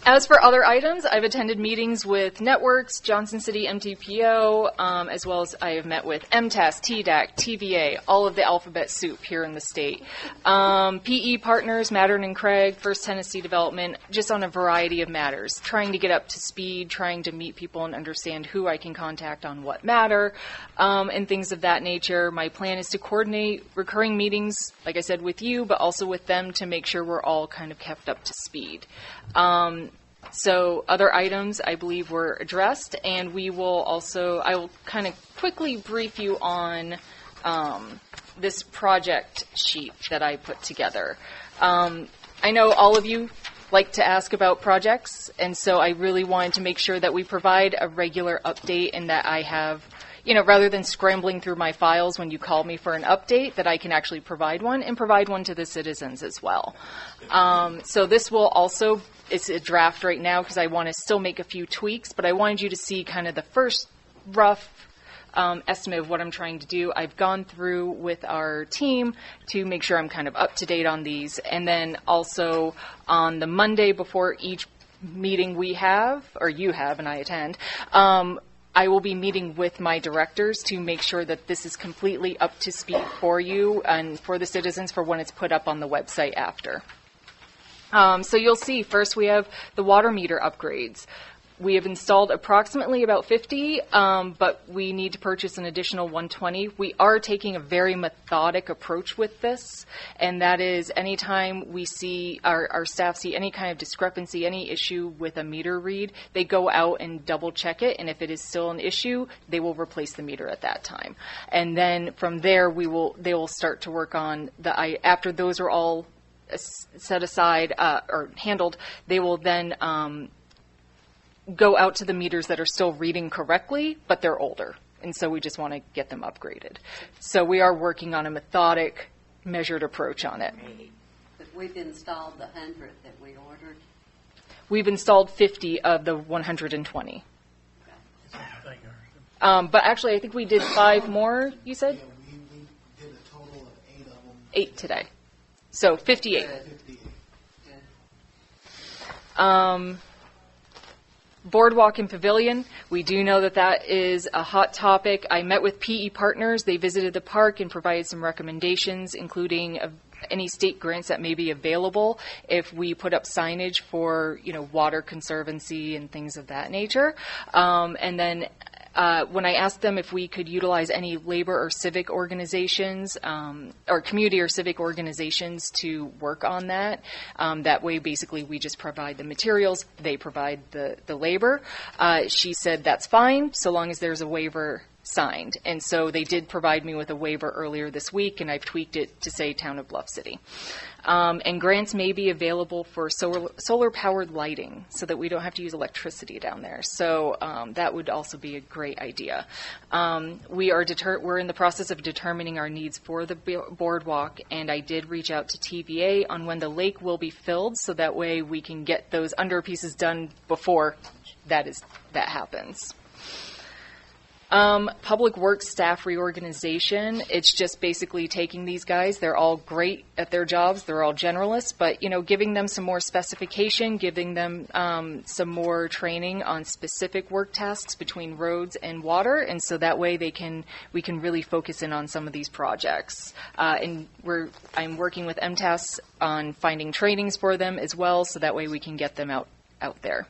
As for other items, I've attended meetings with Networks, Johnson City MTPO, as well as I have met with MTAS, TDAC, TVA, all of the alphabet soup here in the state. PE partners, Mattern and Craig, First Tennessee Development, just on a variety of matters, trying to get up to speed, trying to meet people and understand who I can contact on what matter, and things of that nature. My plan is to coordinate recurring meetings, like I said, with you, but also with them to make sure we're all kind of kept up to speed. So other items I believe were addressed, and I will kind of quickly brief you on this project sheet that I put together. I know all of you like to ask about projects, and so I really wanted to make sure that we provide a regular update and that I have rather than scrambling through my files when you call me for an update, that I can actually provide one and provide one to the citizens as well. So this will also, it's a draft right now because I want to still make a few tweaks, but I wanted you to see kind of the first rough estimate of what I'm trying to do. I've gone through with our team to make sure I'm kind of up to date on these. And then also on the Monday before each meeting we have, or you have and I attend, I will be meeting with my directors to make sure that this is completely up to speed for you and for the citizens for when it's put up on the website after. So you'll see, first we have the water meter upgrades. We have installed approximately about 50, but we need to purchase an additional 120. We are taking a very methodic approach with this, and that is anytime we see our staff see any kind of discrepancy, any issue with a meter read, they go out and double check it, and if it is still an issue, they will replace the meter at that time. And then from there, they will start to work on after those are all set aside or handled, they will then go out to the meters that are still reading correctly, but they're older. And so we just want to get them upgraded. So we are working on a methodic, measured approach on it. But we've installed the 100 that we ordered. We've installed 50 of the 120. But actually, I think we did 5 more, you said? Yeah, we did a total of 8 of them. 8 today. So 58. 58. Boardwalk and Pavilion, we do know that that is a hot topic. I met with PE partners. They visited the park and provided some recommendations, including any state grants that may be available if we put up signage for, water conservancy and things of that nature. And then when I asked them if we could utilize any labor or civic organizations, or community or civic organizations to work on that, that way basically we just provide the materials, they provide the labor. She said that's fine so long as there's a waiver signed. And so they did provide me with a waiver earlier this week, and I've tweaked it to say Town of Bluff City. And grants may be available for solar-powered lighting so that we don't have to use electricity down there. So that would also be a great idea. We're in the process of determining our needs for the boardwalk, and I did reach out to TVA on when the lake will be filled so that way we can get those underpieces done before that happens. Public Works staff reorganization. It's just basically taking these guys. They're all great at their jobs. They're all generalists, but, giving them some more specification, giving them some more training on specific work tasks between roads and water. And so that way we can really focus in on some of these projects. And I'm working with MTAS on finding trainings for them as well. So that way we can get them out there.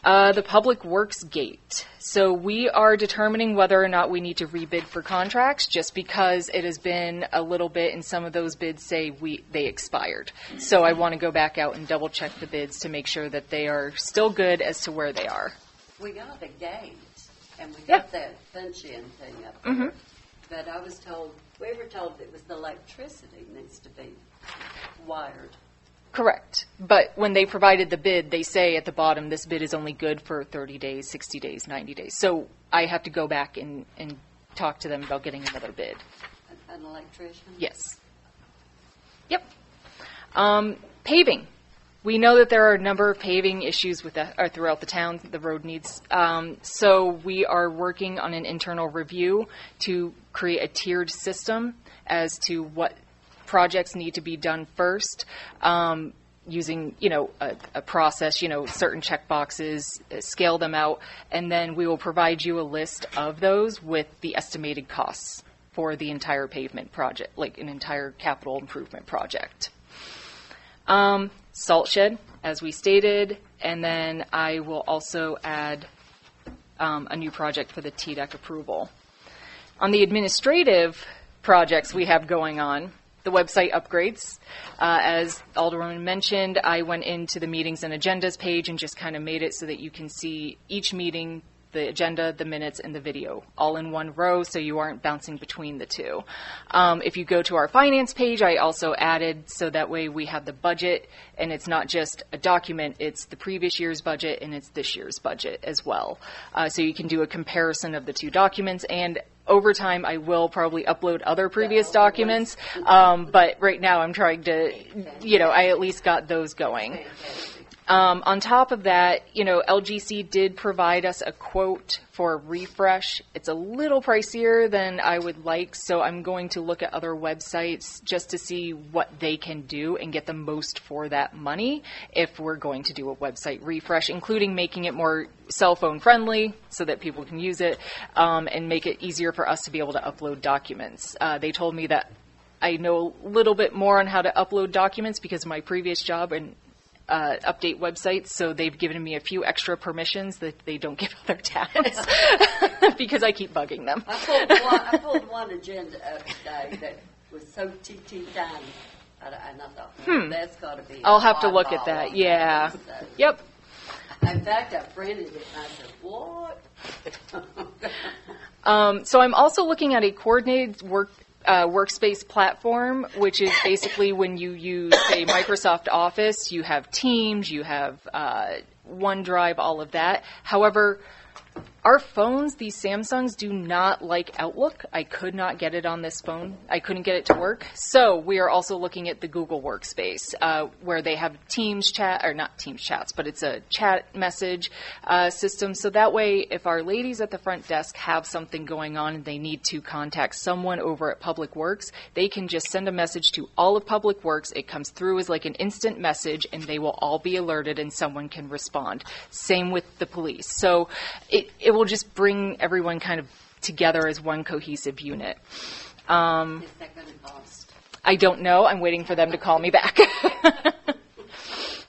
The Public Works Gate. So we are determining whether or not we need to rebid for contracts just because it has been a little bit and some of those bids say they expired. So I want to go back out and double check the bids to make sure that they are still good as to where they are. We got a gate and we got that punch-in thing up there. Mm-hmm. But we were told it was the electricity needs to be wired. Correct. But when they provided the bid, they say at the bottom, this bid is only good for 30 days, 60 days, 90 days. So I have to go back and talk to them about getting another bid. An electrician? Yes. Yep. Paving. We know that there are a number of paving issues throughout the town. The road needs. So we are working on an internal review to create a tiered system as to what projects need to be done first, using, a process, certain check boxes, scale them out, and then we will provide you a list of those with the estimated costs for the entire pavement project, like an entire capital improvement project. Salt shed, as we stated, and then I will also add a new project for the TDEC approval. On the administrative projects we have going on, the website upgrades. As Alderwoman mentioned, I went into the meetings and agendas page and just kind of made it so that you can see each meeting the agenda, the minutes, and the video all in one row, so you aren't bouncing between the two. If you go to our finance page, I also added so that way we have the budget, and it's not just a document, it's the previous year's budget and it's this year's budget as well. So you can do a comparison of the two documents, and over time I will probably upload other previous documents, but right now I'm trying to, I at least got those going. On top of that, LGC did provide us a quote for a refresh. It's a little pricier than I would like, so I'm going to look at other websites just to see what they can do and get the most for that money if we're going to do a website refresh, including making it more cell phone friendly so that people can use it, and make it easier for us to be able to upload documents. They told me that I know a little bit more on how to upload documents because of my previous job and update websites, so they've given me a few extra permissions that they don't give other towns because I keep bugging them. I pulled one agenda up today that was so tiny, and I thought, that's got to be. I'll have to look at that. Yeah. So, Yep. in fact, I printed it, and I said, what? So I'm also looking at a coordinated workspace platform, which is basically when you use, say, Microsoft Office, you have Teams, you have OneDrive, all of that. However, our phones, these Samsungs, do not like Outlook. I could not get it on this phone. I couldn't get it to work. So we are also looking at the Google Workspace, where they have Teams chat, or not Teams chats, but it's a chat message system. So that way, if our ladies at the front desk have something going on and they need to contact someone over at Public Works, they can just send a message to all of Public Works. It comes through as like an instant message, and they will all be alerted and someone can respond. Same with the police. So it will just bring everyone kind of together as one cohesive unit. Is that going to cost? I don't know. I'm waiting for them to call me back.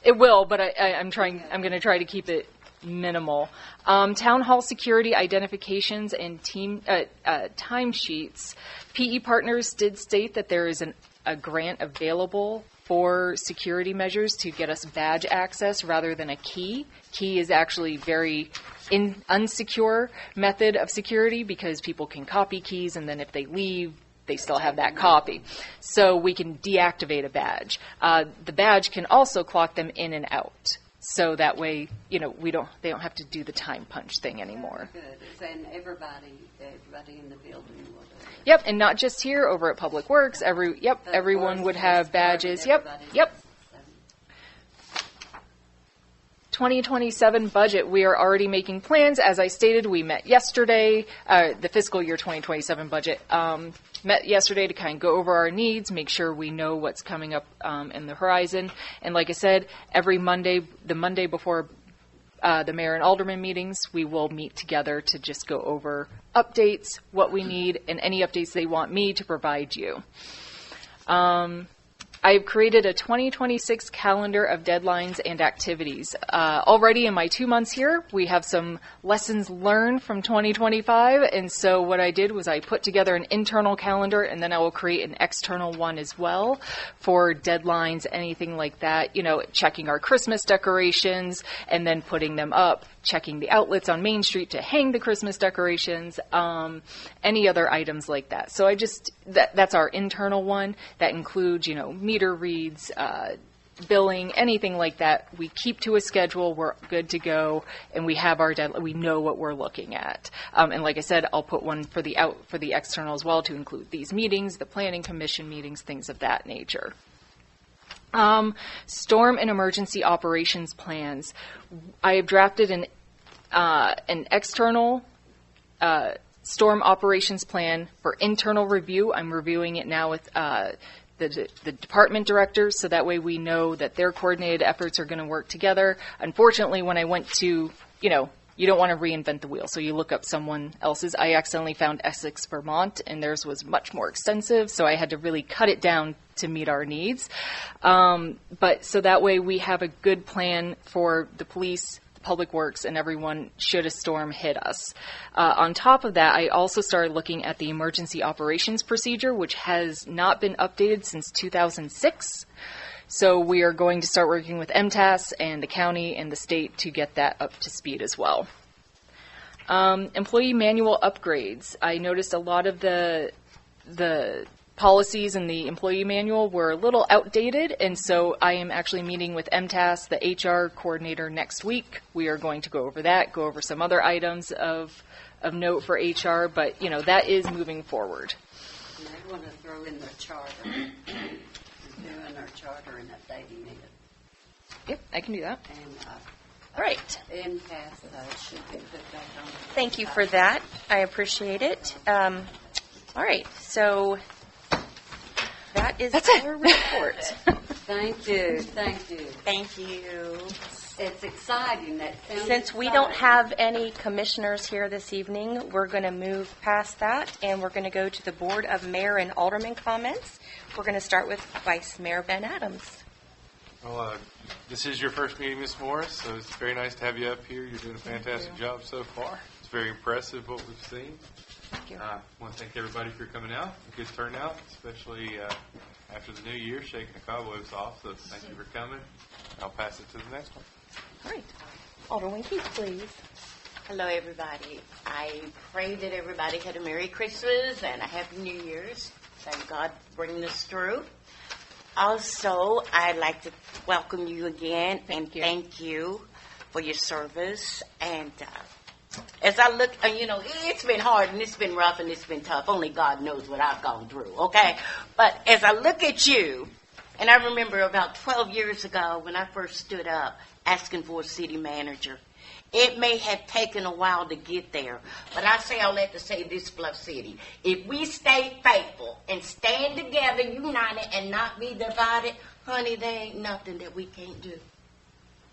It will, but I'm going to try to keep it minimal. Town hall security identifications and timesheets. PE Partners did state that there is a grant available for security measures to get us badge access rather than a key. Key is actually very unsecure method of security because people can copy keys, and then if they leave, they still have that copy. So we can deactivate a badge. The badge can also clock them in and out. So that way, they don't have to do the time punch thing anymore. Good. And everybody in the building will do it. Yep, and not just here, over at Public Works. Everyone would have badges. Yep. 2027 budget, we are already making plans. As I stated, we met yesterday, the fiscal year 2027 budget, met yesterday to kind of go over our needs, make sure we know what's coming up in the horizon. And like I said, every Monday, the Monday before the mayor and alderman meetings, we will meet together to just go over updates, what we need, and any updates they want me to provide you. I've created a 2026 calendar of deadlines and activities. Already in my 2 months here, we have some lessons learned from 2025, and so what I did was I put together an internal calendar, and then I will create an external one as well for deadlines, anything like that, checking our Christmas decorations and then putting them up, checking the outlets on Main Street to hang the Christmas decorations, any other items like that. So that's our internal one. That includes, meter reads, billing, anything like that. We keep to a schedule. We're good to go, and we have our deadline. We know what we're looking at. And like I said, I'll put one for the external as well to include these meetings, the planning commission meetings, things of that nature. Storm and emergency operations plans. I have drafted an external storm operations plan for internal review. I'm reviewing it now with the department directors, so that way we know that their coordinated efforts are going to work together. Unfortunately, when I went to, you don't want to reinvent the wheel, so you look up someone else's. I accidentally found Essex, Vermont, and theirs was much more extensive, so I had to really cut it down to meet our needs. But so that way we have a good plan for the police, Public Works, and everyone should a storm hit us. On top of that, I also started looking at the emergency operations procedure, which has not been updated since 2006. So we are going to start working with MTAS and the county and the state to get that up to speed as well. Employee manual upgrades. I noticed a lot of the policies in the employee manual were a little outdated, and so I am actually meeting with MTAS, the HR coordinator, next week. We are going to go over that, go over some other items of note for HR, but, you know, that is moving forward. And I want to throw in the charter, doing our charter and updating it. Yep, I can do that. And Right. MTAS should be put back on. Thank you for that. I appreciate it. All right, so that is our report. Thank you. Thank you. Thank you. It's exciting. That Since we don't have any commissioners here this evening, we're going to move past that, and we're going to go to the Board of Mayor and Alderman comments. We're going to start with Vice Mayor Ben Adams. Well, this is your first meeting, Ms. Morris, so it's very nice to have you up here. You're doing a fantastic job so far. It's very impressive what we've seen. Thank you. I want to thank everybody for coming out. A good turnout, especially after the new year, shaking the cobwebs off. So thank you for coming. I'll pass it to the next one. All right. Alderman Keith, please. Hello, everybody. I pray that everybody had a Merry Christmas and a Happy New Year's. Thank God for bringing us through. Also, I'd like to welcome you again and thank you for your service. And as I look, you know, it's been hard and it's been rough and it's been tough. Only God knows what I've gone through, okay? But as I look at you, and I remember about 12 years ago when I first stood up asking for a city manager. It may have taken a while to get there, but I say all that to say this, Bluff City. If we stay faithful and stand together, united, and not be divided, honey, there ain't nothing that we can't do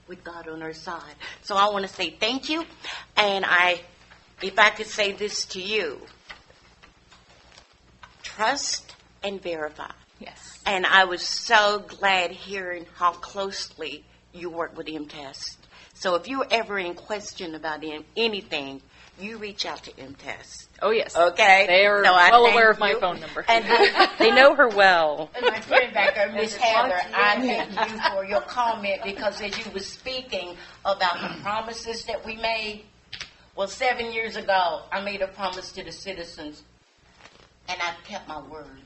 with God on our side. So I want to say thank you, and if I could say this to you, trust and verify. Yes. And I was so glad hearing how closely you work with MTS. So if you're ever in question about anything, you reach out to MTS. Oh, yes. Okay? They are So I well thank aware of my you. phone number. And They know her well. and my friend back there, Miss Heather, I thank you for your comment because as you were speaking about the promises that we made, well, 7 years ago, I made a promise to the citizens, and I've kept my word.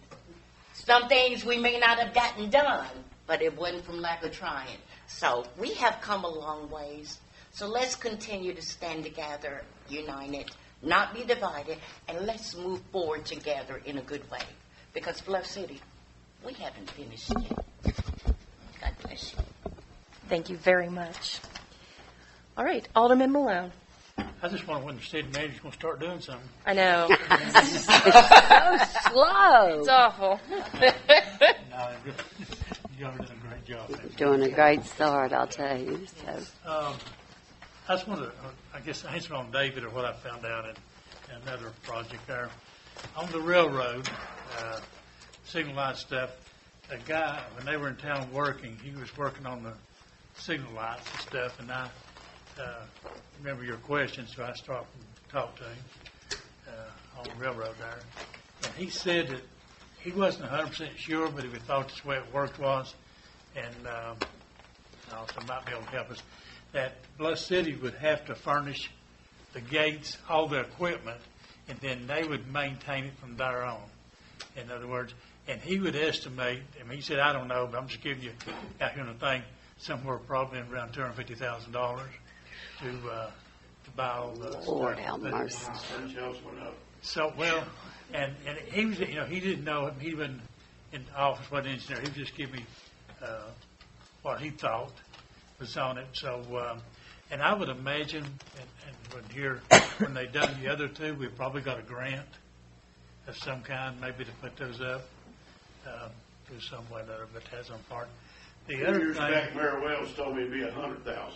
Some things we may not have gotten done, but it wasn't from lack of trying. So we have come a long ways. So let's continue to stand together, united, not be divided, and let's move forward together in a good way. Because Bluff City, we haven't finished yet. God bless you. Thank you very much. All right, Alderman Malone. I just wonder when the city manager's going to start doing something. I know. So slow. It's awful. No, y'all are doing a great job. Doing a great start, I'll tell you. So. I just want to, I guess, answer on David or what I found out in another project there. On the railroad, signal light stuff, a guy, when they were in town working, he was working on the signal lights and stuff, and I remember your question, so I stopped and talked to him on the railroad there. And he said that he wasn't 100% sure, but he thought that's the way it worked was, and also might be able to help us, that Bluff City would have to furnish the gates, all the equipment, and then they would maintain it from there on. In other words, and he would estimate, I mean, he said, I don't know, but I'm just giving you out here on the thing, somewhere probably around $250,000 to buy all the Lord stuff. have mercy. So, well, and he was, you know, he didn't know, he wasn't in the office, wasn't an engineer, he was just giving me what he thought was on it. So, and I would imagine, and when here, when they done the other two, we probably got a grant of some kind, maybe to put those up through some way or another, but that's on part. The other years thing, back, Mary Wells told me it'd be $100,000.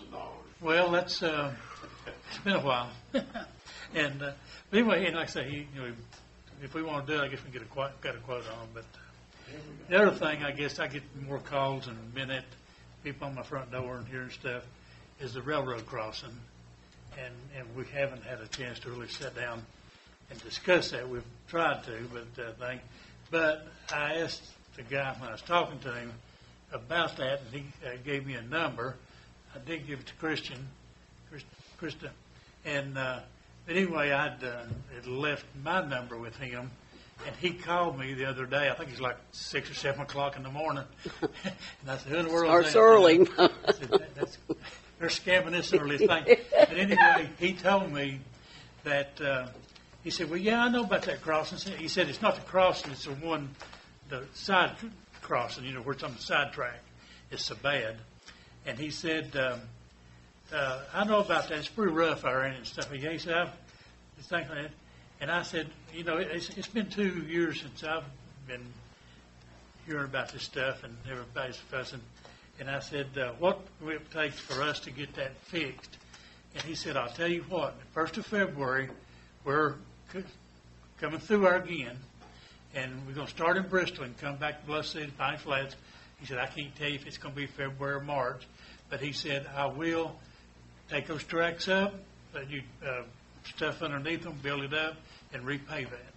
well, that's it's been a while, and but anyway, and like I say, if we want to do it, I guess we can get a quote on them. But the other thing, I guess I get more calls and been at people on my front door and hearing stuff is the railroad crossing, and we haven't had a chance to really sit down and discuss that. We've tried to, but I asked the guy when I was talking to him about that, and he gave me a number. I did give it to Krista, and But anyway, had left my number with him, and he called me the other day. I think it was like 6 or 7 o'clock in the morning. And I said, "Who in the world is Starts that?" early. I said, they're scamming this early thing. But anyway, he told me that, he said, "Well, yeah, I know about that crossing." He said, "It's not the crossing, it's the side crossing, where it's on the side track. It's so bad." And he said, "I know about that. It's pretty rough out there and stuff." He said, "I've been thinking that." And I said, it's been 2 years since I've been hearing about this stuff, and everybody's fussing. And I said, "What will it take for us to get that fixed?" And he said, "I'll tell you what, the 1st of February, we're coming through our again, and we're going to start in Bristol and come back to Bluff City, Pine Flats." He said, "I can't tell you if it's going to be February or March, but," he said, "I will take those tracks up, put you stuff underneath them, build it up, and repave that."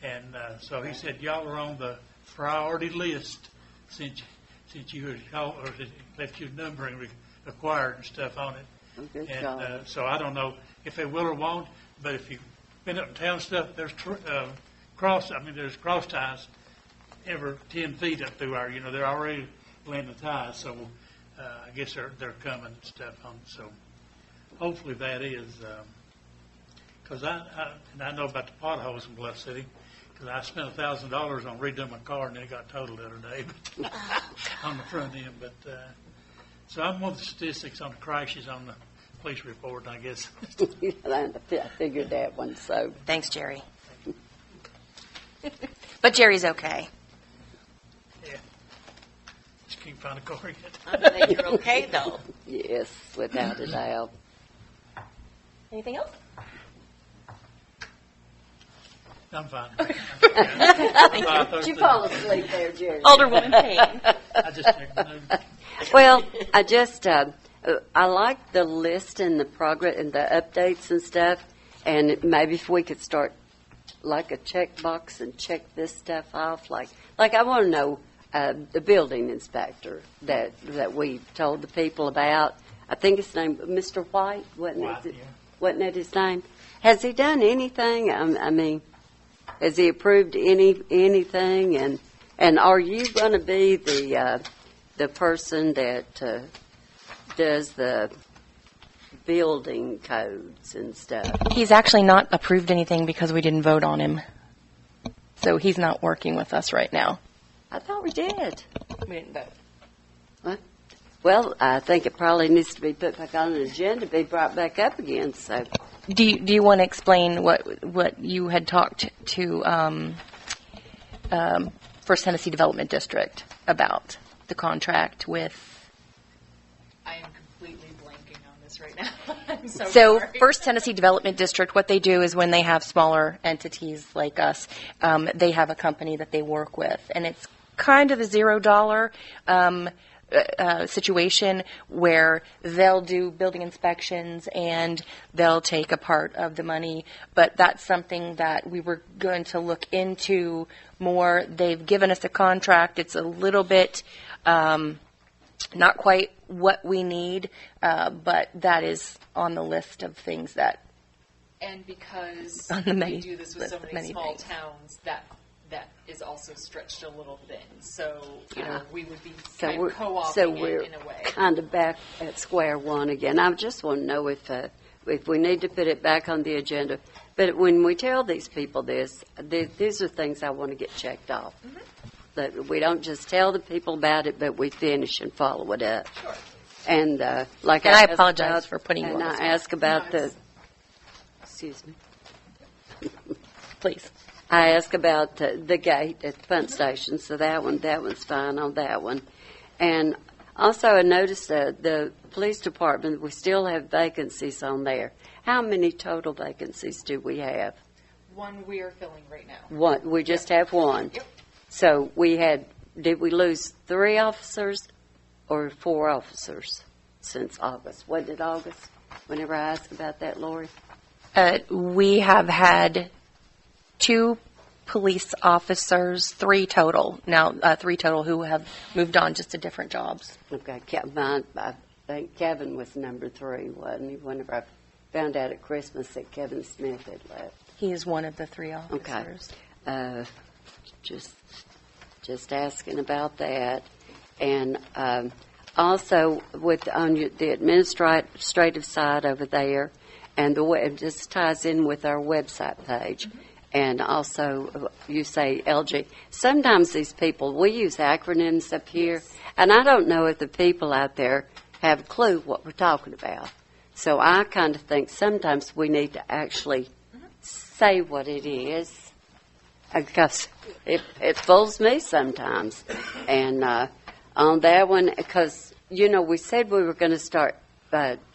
And so he said, "Y'all are on the priority list since you had called, or left your numbering acquired and stuff on it." Good And job. so I don't know if they will or won't, but if you've been up in town and stuff, there's there's cross ties every 10 feet up through our, they're already laying the ties, so I guess they're coming and stuff on it. So hopefully that is, because I know about the potholes in Bluff City, because I spent $1,000 on redoing my car and then it got totaled the other day on the front end. But so I'm on the statistics on the crashes on the police report, I guess. I figured that one, so. Thanks, Jerry. But Jerry's okay. Yeah. Just can't find a car yet. I'm glad you're okay, though. Yes, without a doubt. Anything else? I'm fine. Did you fall asleep there, Jerry? Alderwoman Payne. I just checked my notes. Well, I like the list and the progress and the updates and stuff, and maybe if we could start like a checkbox and check this stuff off, like I want to know the building inspector that we told the people about. I think his name, Mr. White, wasn't it his name? Has he done anything? I mean, has he approved anything? And are you going to be the person that does the building codes and stuff? He's actually not approved anything because we didn't vote on him. So he's not working with us right now. I thought we did. We didn't vote. What? Well, I think it probably needs to be put back on the agenda, be brought back up again. So, do you want to explain what you had talked to First Tennessee Development District about the contract with? I am completely blanking on this right now. I'm so So sorry. First Tennessee Development District, what they do is when they have smaller entities like us, they have a company that they work with, and it's kind of a $0 situation where they'll do building inspections and they'll take a part of the money, but that's something that we were going to look into more. They've given us a contract. It's a little bit not quite what we need, but that is on the list of things that. And because On the many we do this with so list of many many small things. towns, that is also stretched a little thin. So, we would be so kind of co-opting so it we're in a way. kind of back at square one again. I just want to know if we need to put it back on the agenda. But when we tell these people this, these are things I want to get checked off. Mm-hmm. That we don't just tell the people about it, but we finish and follow it up. Sure. And And I asked apologize about- for putting you and on the I spot. ask about No, the. it's- Excuse me. Please. I asked about the gate at the pump station, so that one's fine on that one. And also I noticed that the police department, we still have vacancies on there. How many total vacancies do we have? One we are filling right now. One. We just have one. Yep. So did we lose 3 officers or 4 officers since August? Wasn't it August? Whenever I asked about that, Lori? We have had 2 police officers, 3 total. Now, 3 total who have moved on just to different jobs. Okay, I think Kevin was number 3, wasn't he? Whenever I found out at Christmas that Kevin Smith had left. He is one of the 3 Okay. officers. Just asking about that. And also on the administrative side over there, and it just ties in with our website page. And also, you say LG. Sometimes these people, we use acronyms up here, and I don't know if the people out there have a clue what we're talking about. So I kind of think sometimes we need to actually say what it is, because it fools me sometimes. And on that one, because, we said we were going to start,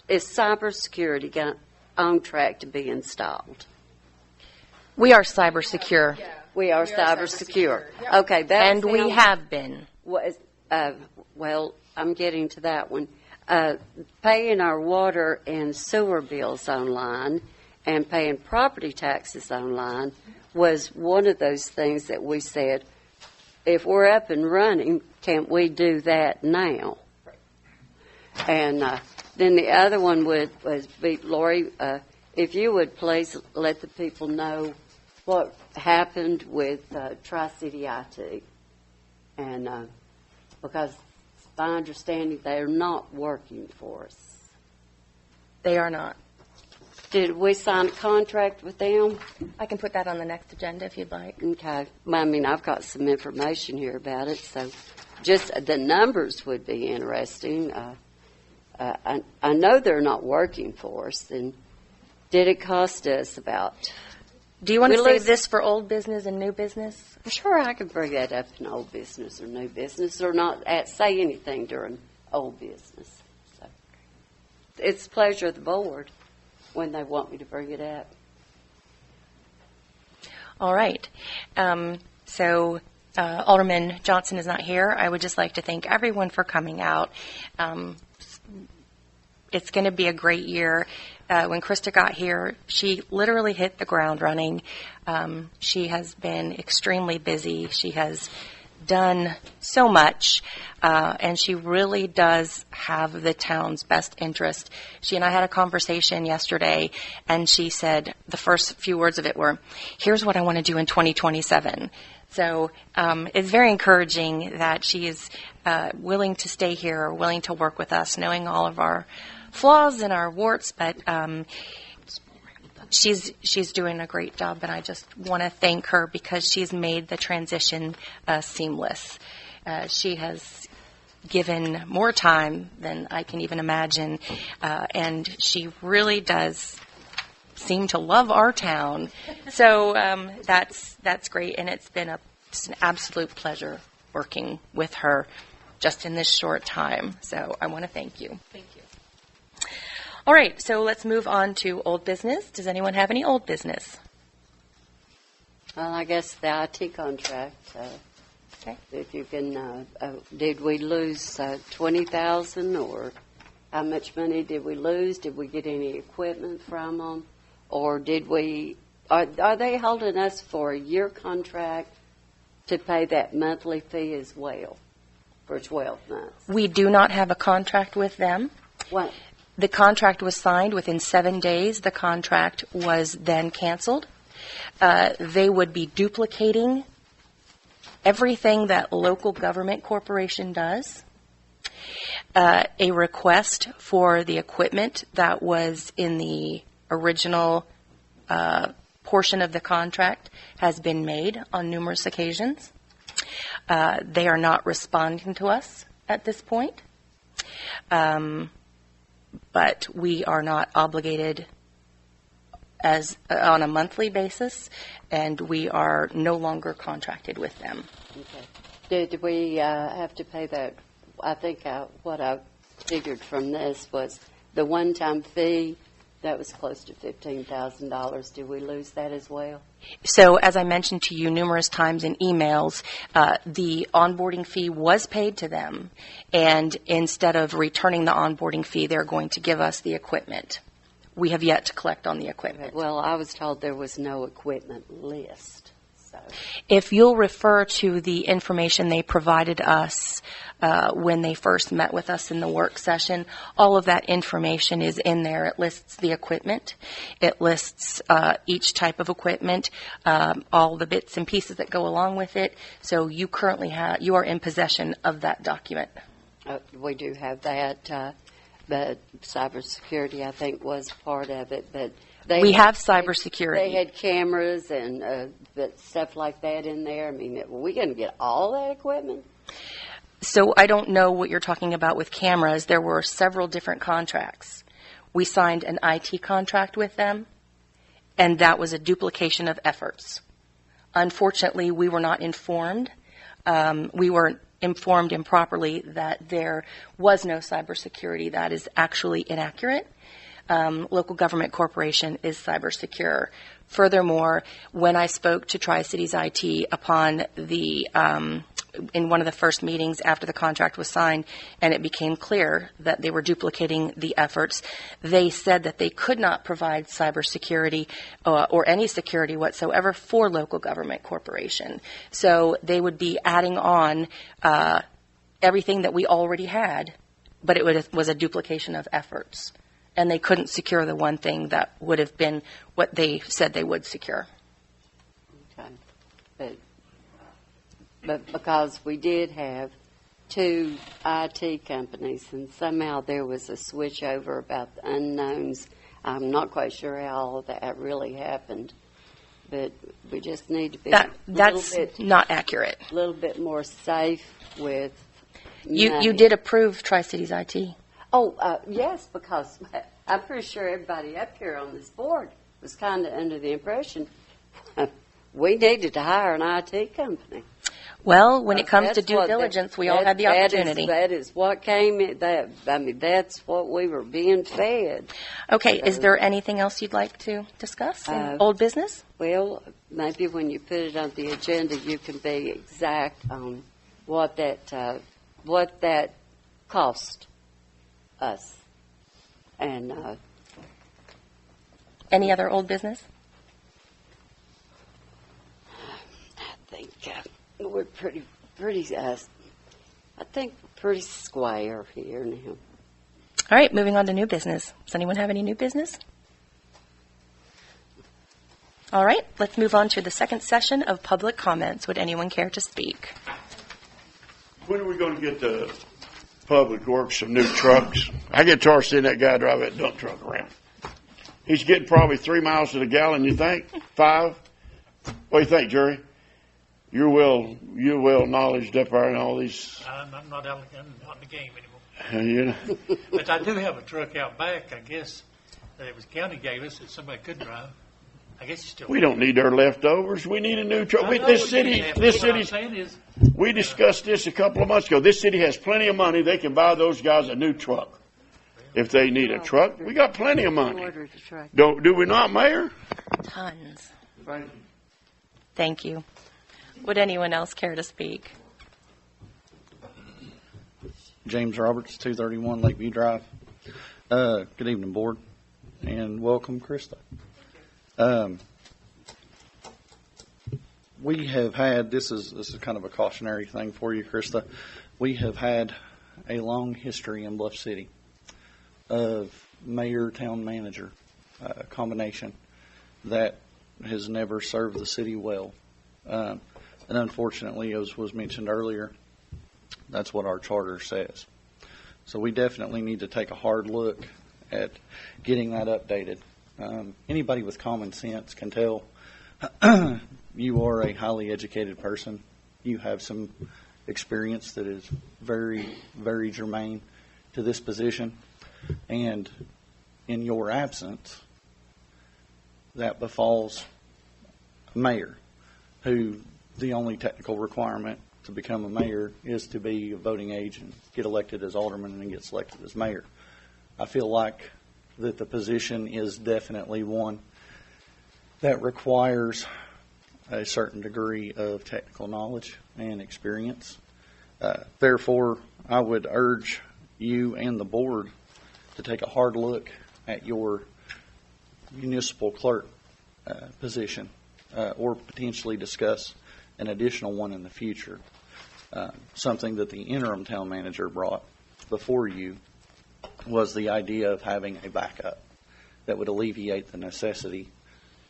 is cybersecurity on track to be installed? We are cyber secure. We are cyber secure. Okay, And we have been. Well, I'm getting to that one. Paying our water and sewer bills online and paying property taxes online was one of those things that we said, if we're up and running, can't we do that now? And then the other one was Lori, if you would please let the people know what happened with Tri-City IT. And because my understanding, they're not working for us. They are not. Did we sign a contract with them? I can put that on the next agenda if you'd like. Okay. I mean, I've got some information here about it, so just the numbers would be interesting. I know they're not working for us. And did it cost us about... Do you want to save this for old business and new business? Sure, I could bring that up in old business or new business, or not say anything during old business. So, it's the pleasure of the board when they want me to bring it up. All right. So Alderman Johnson is not here. I would just like to thank everyone for coming out. It's going to be a great year. When Krista got here, she literally hit the ground running. She has been extremely busy. She has done so much, and she really does have the town's best interest. She and I had a conversation yesterday, and she said the first few words of it were, here's what I want to do in 2027. So it's very encouraging that she is willing to stay here, willing to work with us, knowing all of our flaws and our warts, but she's doing a great job, and I just want to thank her because she's made the transition seamless. She has given more time than I can even imagine, and she really does seem to love our town. So that's great, and it's been just an absolute pleasure working with her just in this short time. So I want to thank you. Thank you. All right, so let's move on to old business. Does anyone have any old business? Well, I guess the IT contract. Okay. If you can, did we lose $20,000, or how much money did we lose? Did we get any equipment from them, or did we? Are they holding us for a year contract to pay that monthly fee as well for 12 months? We do not have a contract with them. What? The contract was signed within 7 days. The contract was then canceled. They would be duplicating everything that local government corporation does. A request for the equipment that was in the original portion of the contract has been made on numerous occasions. They are not responding to us at this point. But we are not obligated on a monthly basis, and we are no longer contracted with them. Okay. Did we have to pay that? I think what I figured from this was the one-time fee. That was close to $15,000. Did we lose that as well? So as I mentioned to you numerous times in emails, the onboarding fee was paid to them, and instead of returning the onboarding fee, they're going to give us the equipment. We have yet to collect on the equipment. Well, I was told there was no equipment list. so. If you'll refer to the information they provided us when they first met with us in the work session, all of that information is in there. It lists the equipment. It lists each type of equipment, all the bits and pieces that go along with it. So you are in possession of that document. We do have that, but cybersecurity, I think, was part of it. But we have cybersecurity. They had cameras and stuff like that in there. I mean, were we going to get all that equipment? So I don't know what you're talking about with cameras. There were several different contracts. We signed an IT contract with them, and that was a duplication of efforts. Unfortunately, we were not informed. We were informed improperly that there was no cybersecurity. That is actually inaccurate. Local government corporation is cyber secure. Furthermore, when I spoke to Tri-Cities IT upon in one of the first meetings after the contract was signed, and it became clear that they were duplicating the efforts, they said that they could not provide cybersecurity or any security whatsoever for local government corporation. So they would be adding on everything that we already had, but it was a duplication of efforts. And they couldn't secure the one thing that would have been what they said they would secure. Okay. But because we did have 2 IT companies, and somehow there was a switch over about the unknowns. I'm not quite sure how all of that really happened, but we just need to be that's not accurate. A little bit more safe with you did approve Tri-Cities IT. Oh, yes, because I'm pretty sure everybody up here on this board was kind of under the impression we needed to hire an IT company. Well, when it comes to due diligence, we all had the opportunity. That is what came in. That's what we were being fed. Okay, is there anything else you'd like to discuss in old business? Well, maybe when you put it on the agenda, you can be exact on what that cost us. And any other old business? I think we're pretty. I think we're pretty square here now. All right, moving on to new business. Does anyone have any new business? All right, let's move on to the second session of public comments. Would anyone care to speak? When are we going to get the Public Works some new trucks? I get tired of seeing that guy drive that dump truck around. He's getting probably 3 miles to the gallon, you think? 5? What do you think, Jerry? You're well knowledged up there in all these. I'm not in the game anymore. You know. But I do have a truck out back, I guess, that it was county gave us that somebody could drive. I guess you still. We don't need their leftovers. We need a new truck. We discussed this a couple of months ago. This city has plenty of money. They can buy those guys a new truck. If they need a truck, we got plenty of money. Do we not, Mayor? Tons. Thank you. Thank you. Would anyone else care to speak? James Roberts, 231 Lakeview Drive. Good evening, board, and welcome, Krista. We have had, this is kind of a cautionary thing for you, Krista. We have had a long history in Bluff City of mayor, town manager combination that has never served the city well. And unfortunately, as was mentioned earlier, that's what our charter says. So we definitely need to take a hard look at getting that updated. Anybody with common sense can tell you are a highly educated person. You have some experience that is very, very germane to this position. And in your absence, that befalls a mayor who the only technical requirement to become a mayor is to be of voting age and get elected as alderman and then get selected as mayor. I feel like that the position is definitely one that requires a certain degree of technical knowledge and experience. Therefore, I would urge you and the board to take a hard look at your municipal clerk position or potentially discuss an additional one in the future. Something that the interim town manager brought before you was the idea of having a backup that would alleviate the necessity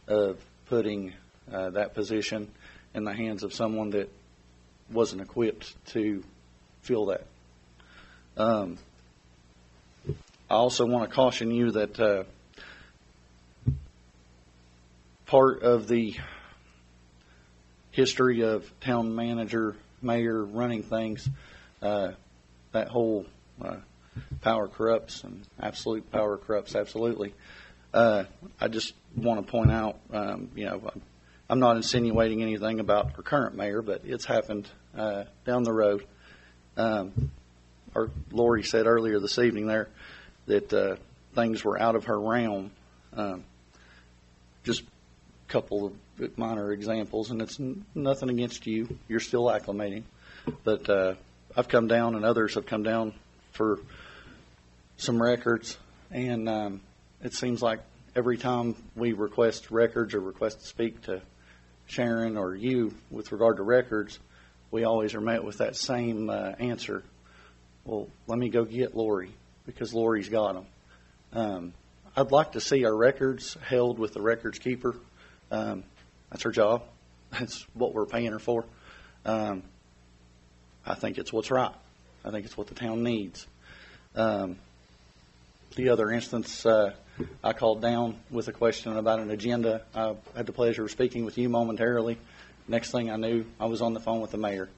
of putting that position in the hands of someone that wasn't equipped to fill that. I also want to caution you that part of the history of town manager, mayor running things, that whole power corrupts and absolute power corrupts absolutely. I just want to point out, I'm not insinuating anything about our current mayor, but it's happened down the road. Or Lori said earlier this evening there that things were out of her realm. Just a couple of minor examples, and it's nothing against you. You're still acclimating. But I've come down and others have come down for some records, and it seems like every time we request records or request to speak to Sharon or you with regard to records, we always are met with that same answer. Well, let me go get Lori because Lori's got them. I'd like to see our records held with the records keeper. That's her job. That's what we're paying her for. I think it's what's right. I think it's what the town needs. The other instance, I called down with a question about an agenda. I had the pleasure of speaking with you momentarily. Next thing I knew, I was on the phone with the mayor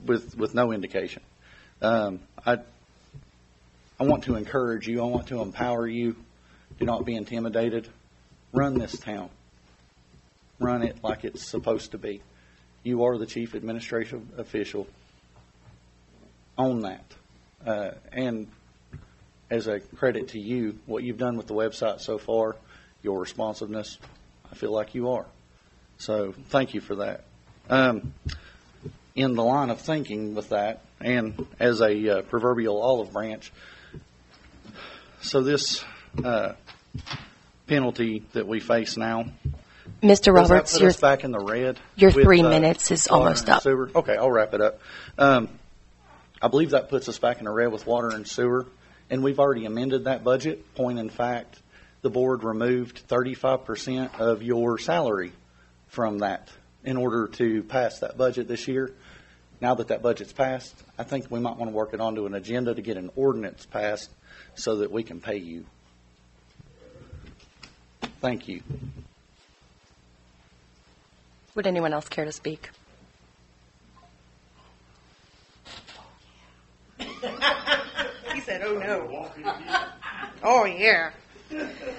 with no indication. I want to encourage you. I want to empower you. Do not be intimidated. Run this town. Run it like it's supposed to be. You are the chief administrative official. Own that. And as a credit to you, what you've done with the website so far, your responsiveness, I feel like you are. So thank you for that. In the line of thinking with that, and as a proverbial olive branch, so this penalty that we face now, Mr. Roberts, does that put us back in the red? Your with, 3 minutes is water almost and up. Sewer? Okay, I'll wrap it up. I believe that puts us back in the red with water and sewer, and we've already amended that budget. Point in fact, the board removed 35% of your salary from that in order to pass that budget this year. Now that that budget's passed, I think we might want to work it onto an agenda to get an ordinance passed so that we can pay you. Thank you. Would anyone else care to speak? He said, oh no. Oh yeah.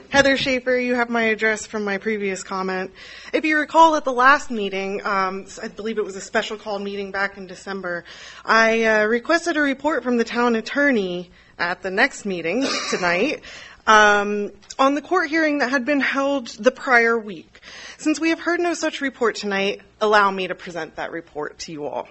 Heather Schaefer, you have my address from my previous comment. If you recall at the last meeting, I believe it was a special called meeting back in December, I requested a report from the town attorney at the next meeting tonight on the court hearing that had been held the prior week. Since we have heard no such report tonight, allow me to present that report to you all.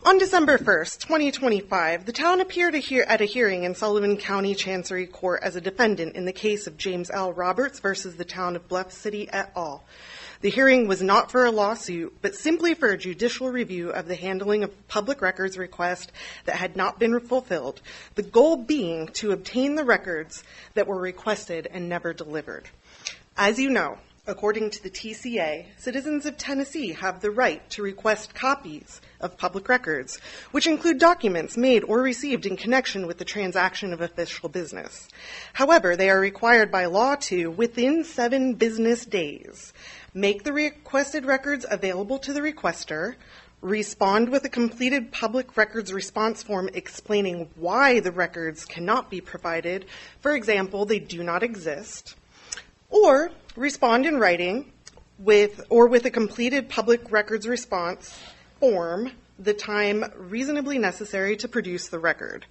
On December 1st, 2025, the town appeared at a hearing in Sullivan County Chancery Court as a defendant in the case of James L. Roberts versus the town of BLUFF City et al. The hearing was not for a lawsuit, but simply for a judicial review of the handling of public records request that had not been fulfilled, the goal being to obtain the records that were requested and never delivered. As you know, according to the TCA, citizens of Tennessee have the right to request copies of public records, which include documents made or received in connection with the transaction of official business. However, they are required by law to, within 7 business days, make the requested records available to the requester, respond with a completed public records response form explaining why the records cannot be provided, for example, they do not exist, or respond in writing with a completed public records response form the time reasonably necessary to produce the record.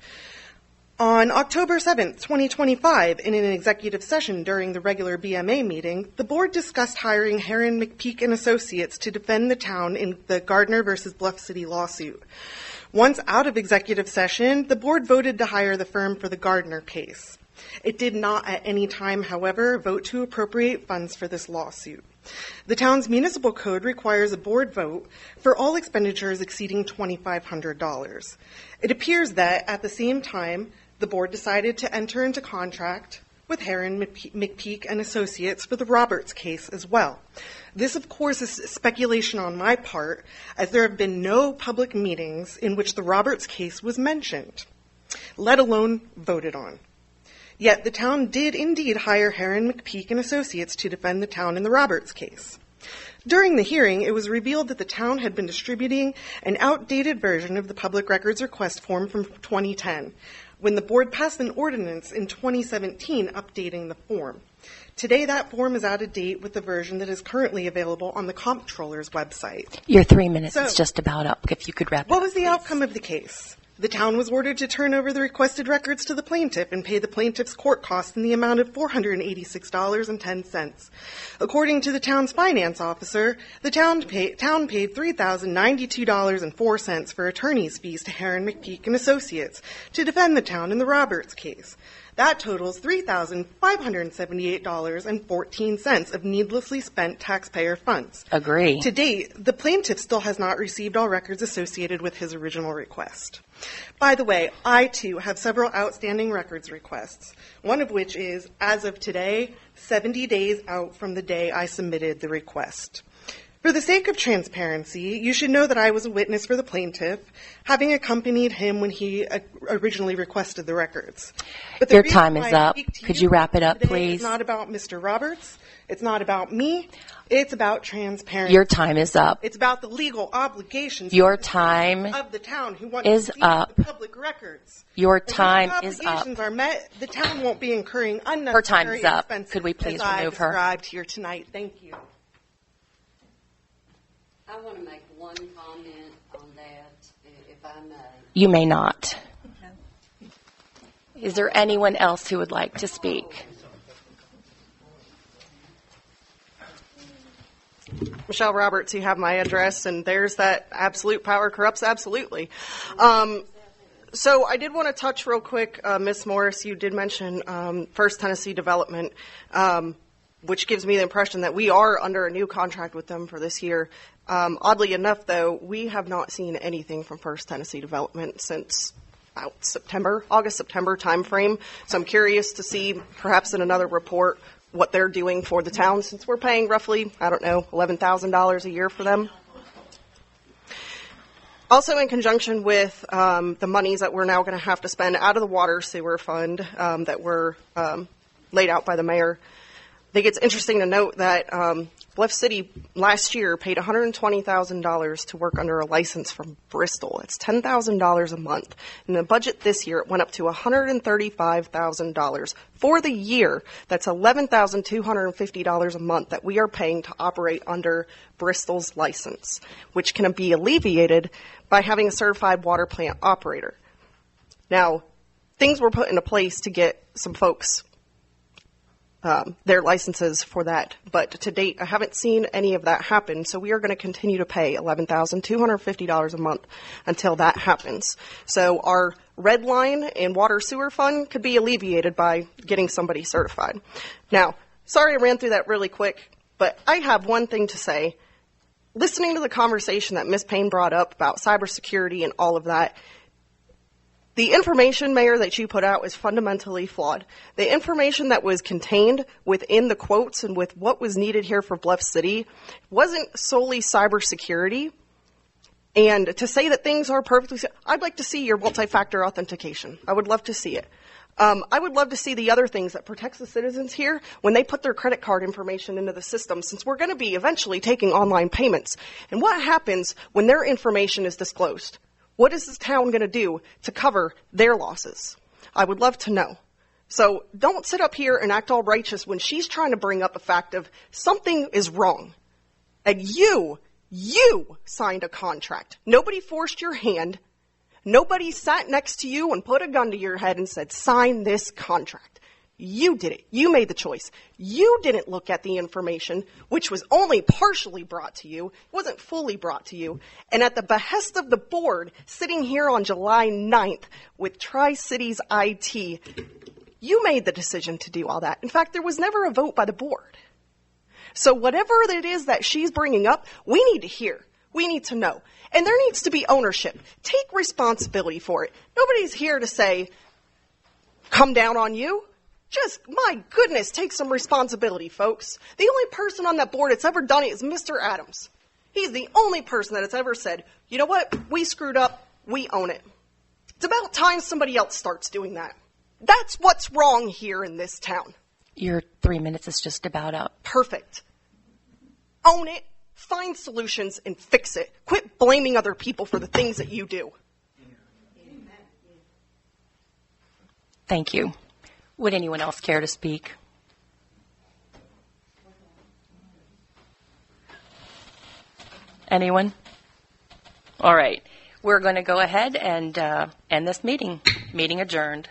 On October 7th, 2025, in an executive session during the regular BMA meeting, the board discussed hiring Herron, McPeak & Associates to defend the town in the Gardner versus BLUFF City lawsuit. Once out of executive session, the board voted to hire the firm for the Gardner case. It did not at any time, however, vote to appropriate funds for this lawsuit. The town's municipal code requires a board vote for all expenditures exceeding $2,500. It appears that at the same time, the board decided to enter into contract with Herron, McPeak, and Associates for the Roberts case as well. This, of course, is speculation on my part, as there have been no public meetings in which the Roberts case was mentioned, let alone voted on. Yet the town did indeed hire Herron, McPeak, and Associates to defend the town in the Roberts case. During the hearing, it was revealed that the town had been distributing an outdated version of the public records request form from 2010, when the board passed an ordinance in 2017 updating the form. Today, that form is out of date with the version that is currently available on the comptroller's website. Your 3 minutes is just about up. If you could wrap it up. What was the outcome of the case? The town was ordered to turn over the requested records to the plaintiff and pay the plaintiff's court costs in the amount of $486.10. According to the town's finance officer, the town paid $3,092.04 for attorney's fees to Herron, McPeak, and Associates to defend the town in the Roberts case. That totals $3,578.14 of needlessly spent taxpayer funds. Agree. To date, the plaintiff still has not received all records associated with his original request. By the way, I, too, have several outstanding records requests, one of which is, as of today, 70 days out from the day I submitted the request. For the sake of transparency, you should know that I was a witness for the plaintiff, having accompanied him when he originally requested the records. But your time is up. Could you wrap it up, please? It's not about Mr. Roberts. It's not about me. It's about transparency. Your time is up. It's about the legal obligations your time of the town who want is to see up. the public records. Your time is up. If obligations are met, the town won't be incurring unnecessary her time is up. expenses. Could we please as I remove her? described here tonight. Thank you. I want to make one comment on that, if I may. You may not. Is there anyone else who would like to speak? Michelle Roberts, you have my address, and there's that absolute power corrupts absolutely. So I did want to touch real quick, Ms. Morris, you did mention First Tennessee Development, which gives me the impression that we are under a new contract with them for this year. Oddly enough, though, we have not seen anything from First Tennessee Development since about August, September timeframe. So I'm curious to see, perhaps in another report, what they're doing for the town, since we're paying roughly, $11,000 a year for them. Also, in conjunction with the monies that we're now going to have to spend out of the water sewer fund that were laid out by the mayor, I think it's interesting to note that BLUFF City last year paid $120,000 to work under a license from Bristol. It's $10,000 a month. In the budget this year, it went up to $135,000. For the year, that's $11,250 a month that we are paying to operate under Bristol's license, which can be alleviated by having a certified water plant operator. Now, things were put into place to get some folks their licenses for that. But to date, I haven't seen any of that happen. So we are going to continue to pay $11,250 a month until that happens. So our red line and water sewer fund could be alleviated by getting somebody certified. Now, sorry I ran through that really quick, but I have one thing to say. Listening to the conversation that Ms. Payne brought up about cybersecurity and all of that, the information, Mayor, that you put out is fundamentally flawed. The information that was contained within the quotes and with what was needed here for BLUFF City wasn't solely cybersecurity. And to say that things are perfectly, I'd like to see your multi-factor authentication. I would love to see it. I would love to see the other things that protects the citizens here when they put their credit card information into the system, since we're going to be eventually taking online payments. And what happens when their information is disclosed? What is this town going to do to cover their losses? I would love to know. So don't sit up here and act all righteous when she's trying to bring up a fact of something is wrong. And you signed a contract. Nobody forced your hand. Nobody sat next to you and put a gun to your head and said, sign this contract. You did it. You made the choice. You didn't look at the information, which was only partially brought to you. It wasn't fully brought to you. And at the behest of the board, sitting here on July 9th with Tri-Cities IT, You made the decision to do all that. In fact, there was never a vote by the board. So whatever it is that she's bringing up, we need to hear. We need to know. And there needs to be ownership. Take responsibility for it. Nobody's here to say, come down on you. Just, my goodness, take some responsibility, folks. The only person on that board that's ever done it is Mr. Adams. He's the only person that has ever said, you know what, we screwed up, we own it. It's about time somebody else starts doing that. That's what's wrong here in this town. Your 3 minutes is just about up. Perfect. Own it, find solutions, and fix it. Quit blaming other people for the things that you do. Thank you. Would anyone else care to speak? Anyone? All right. We're going to go ahead and end this meeting. Meeting adjourned.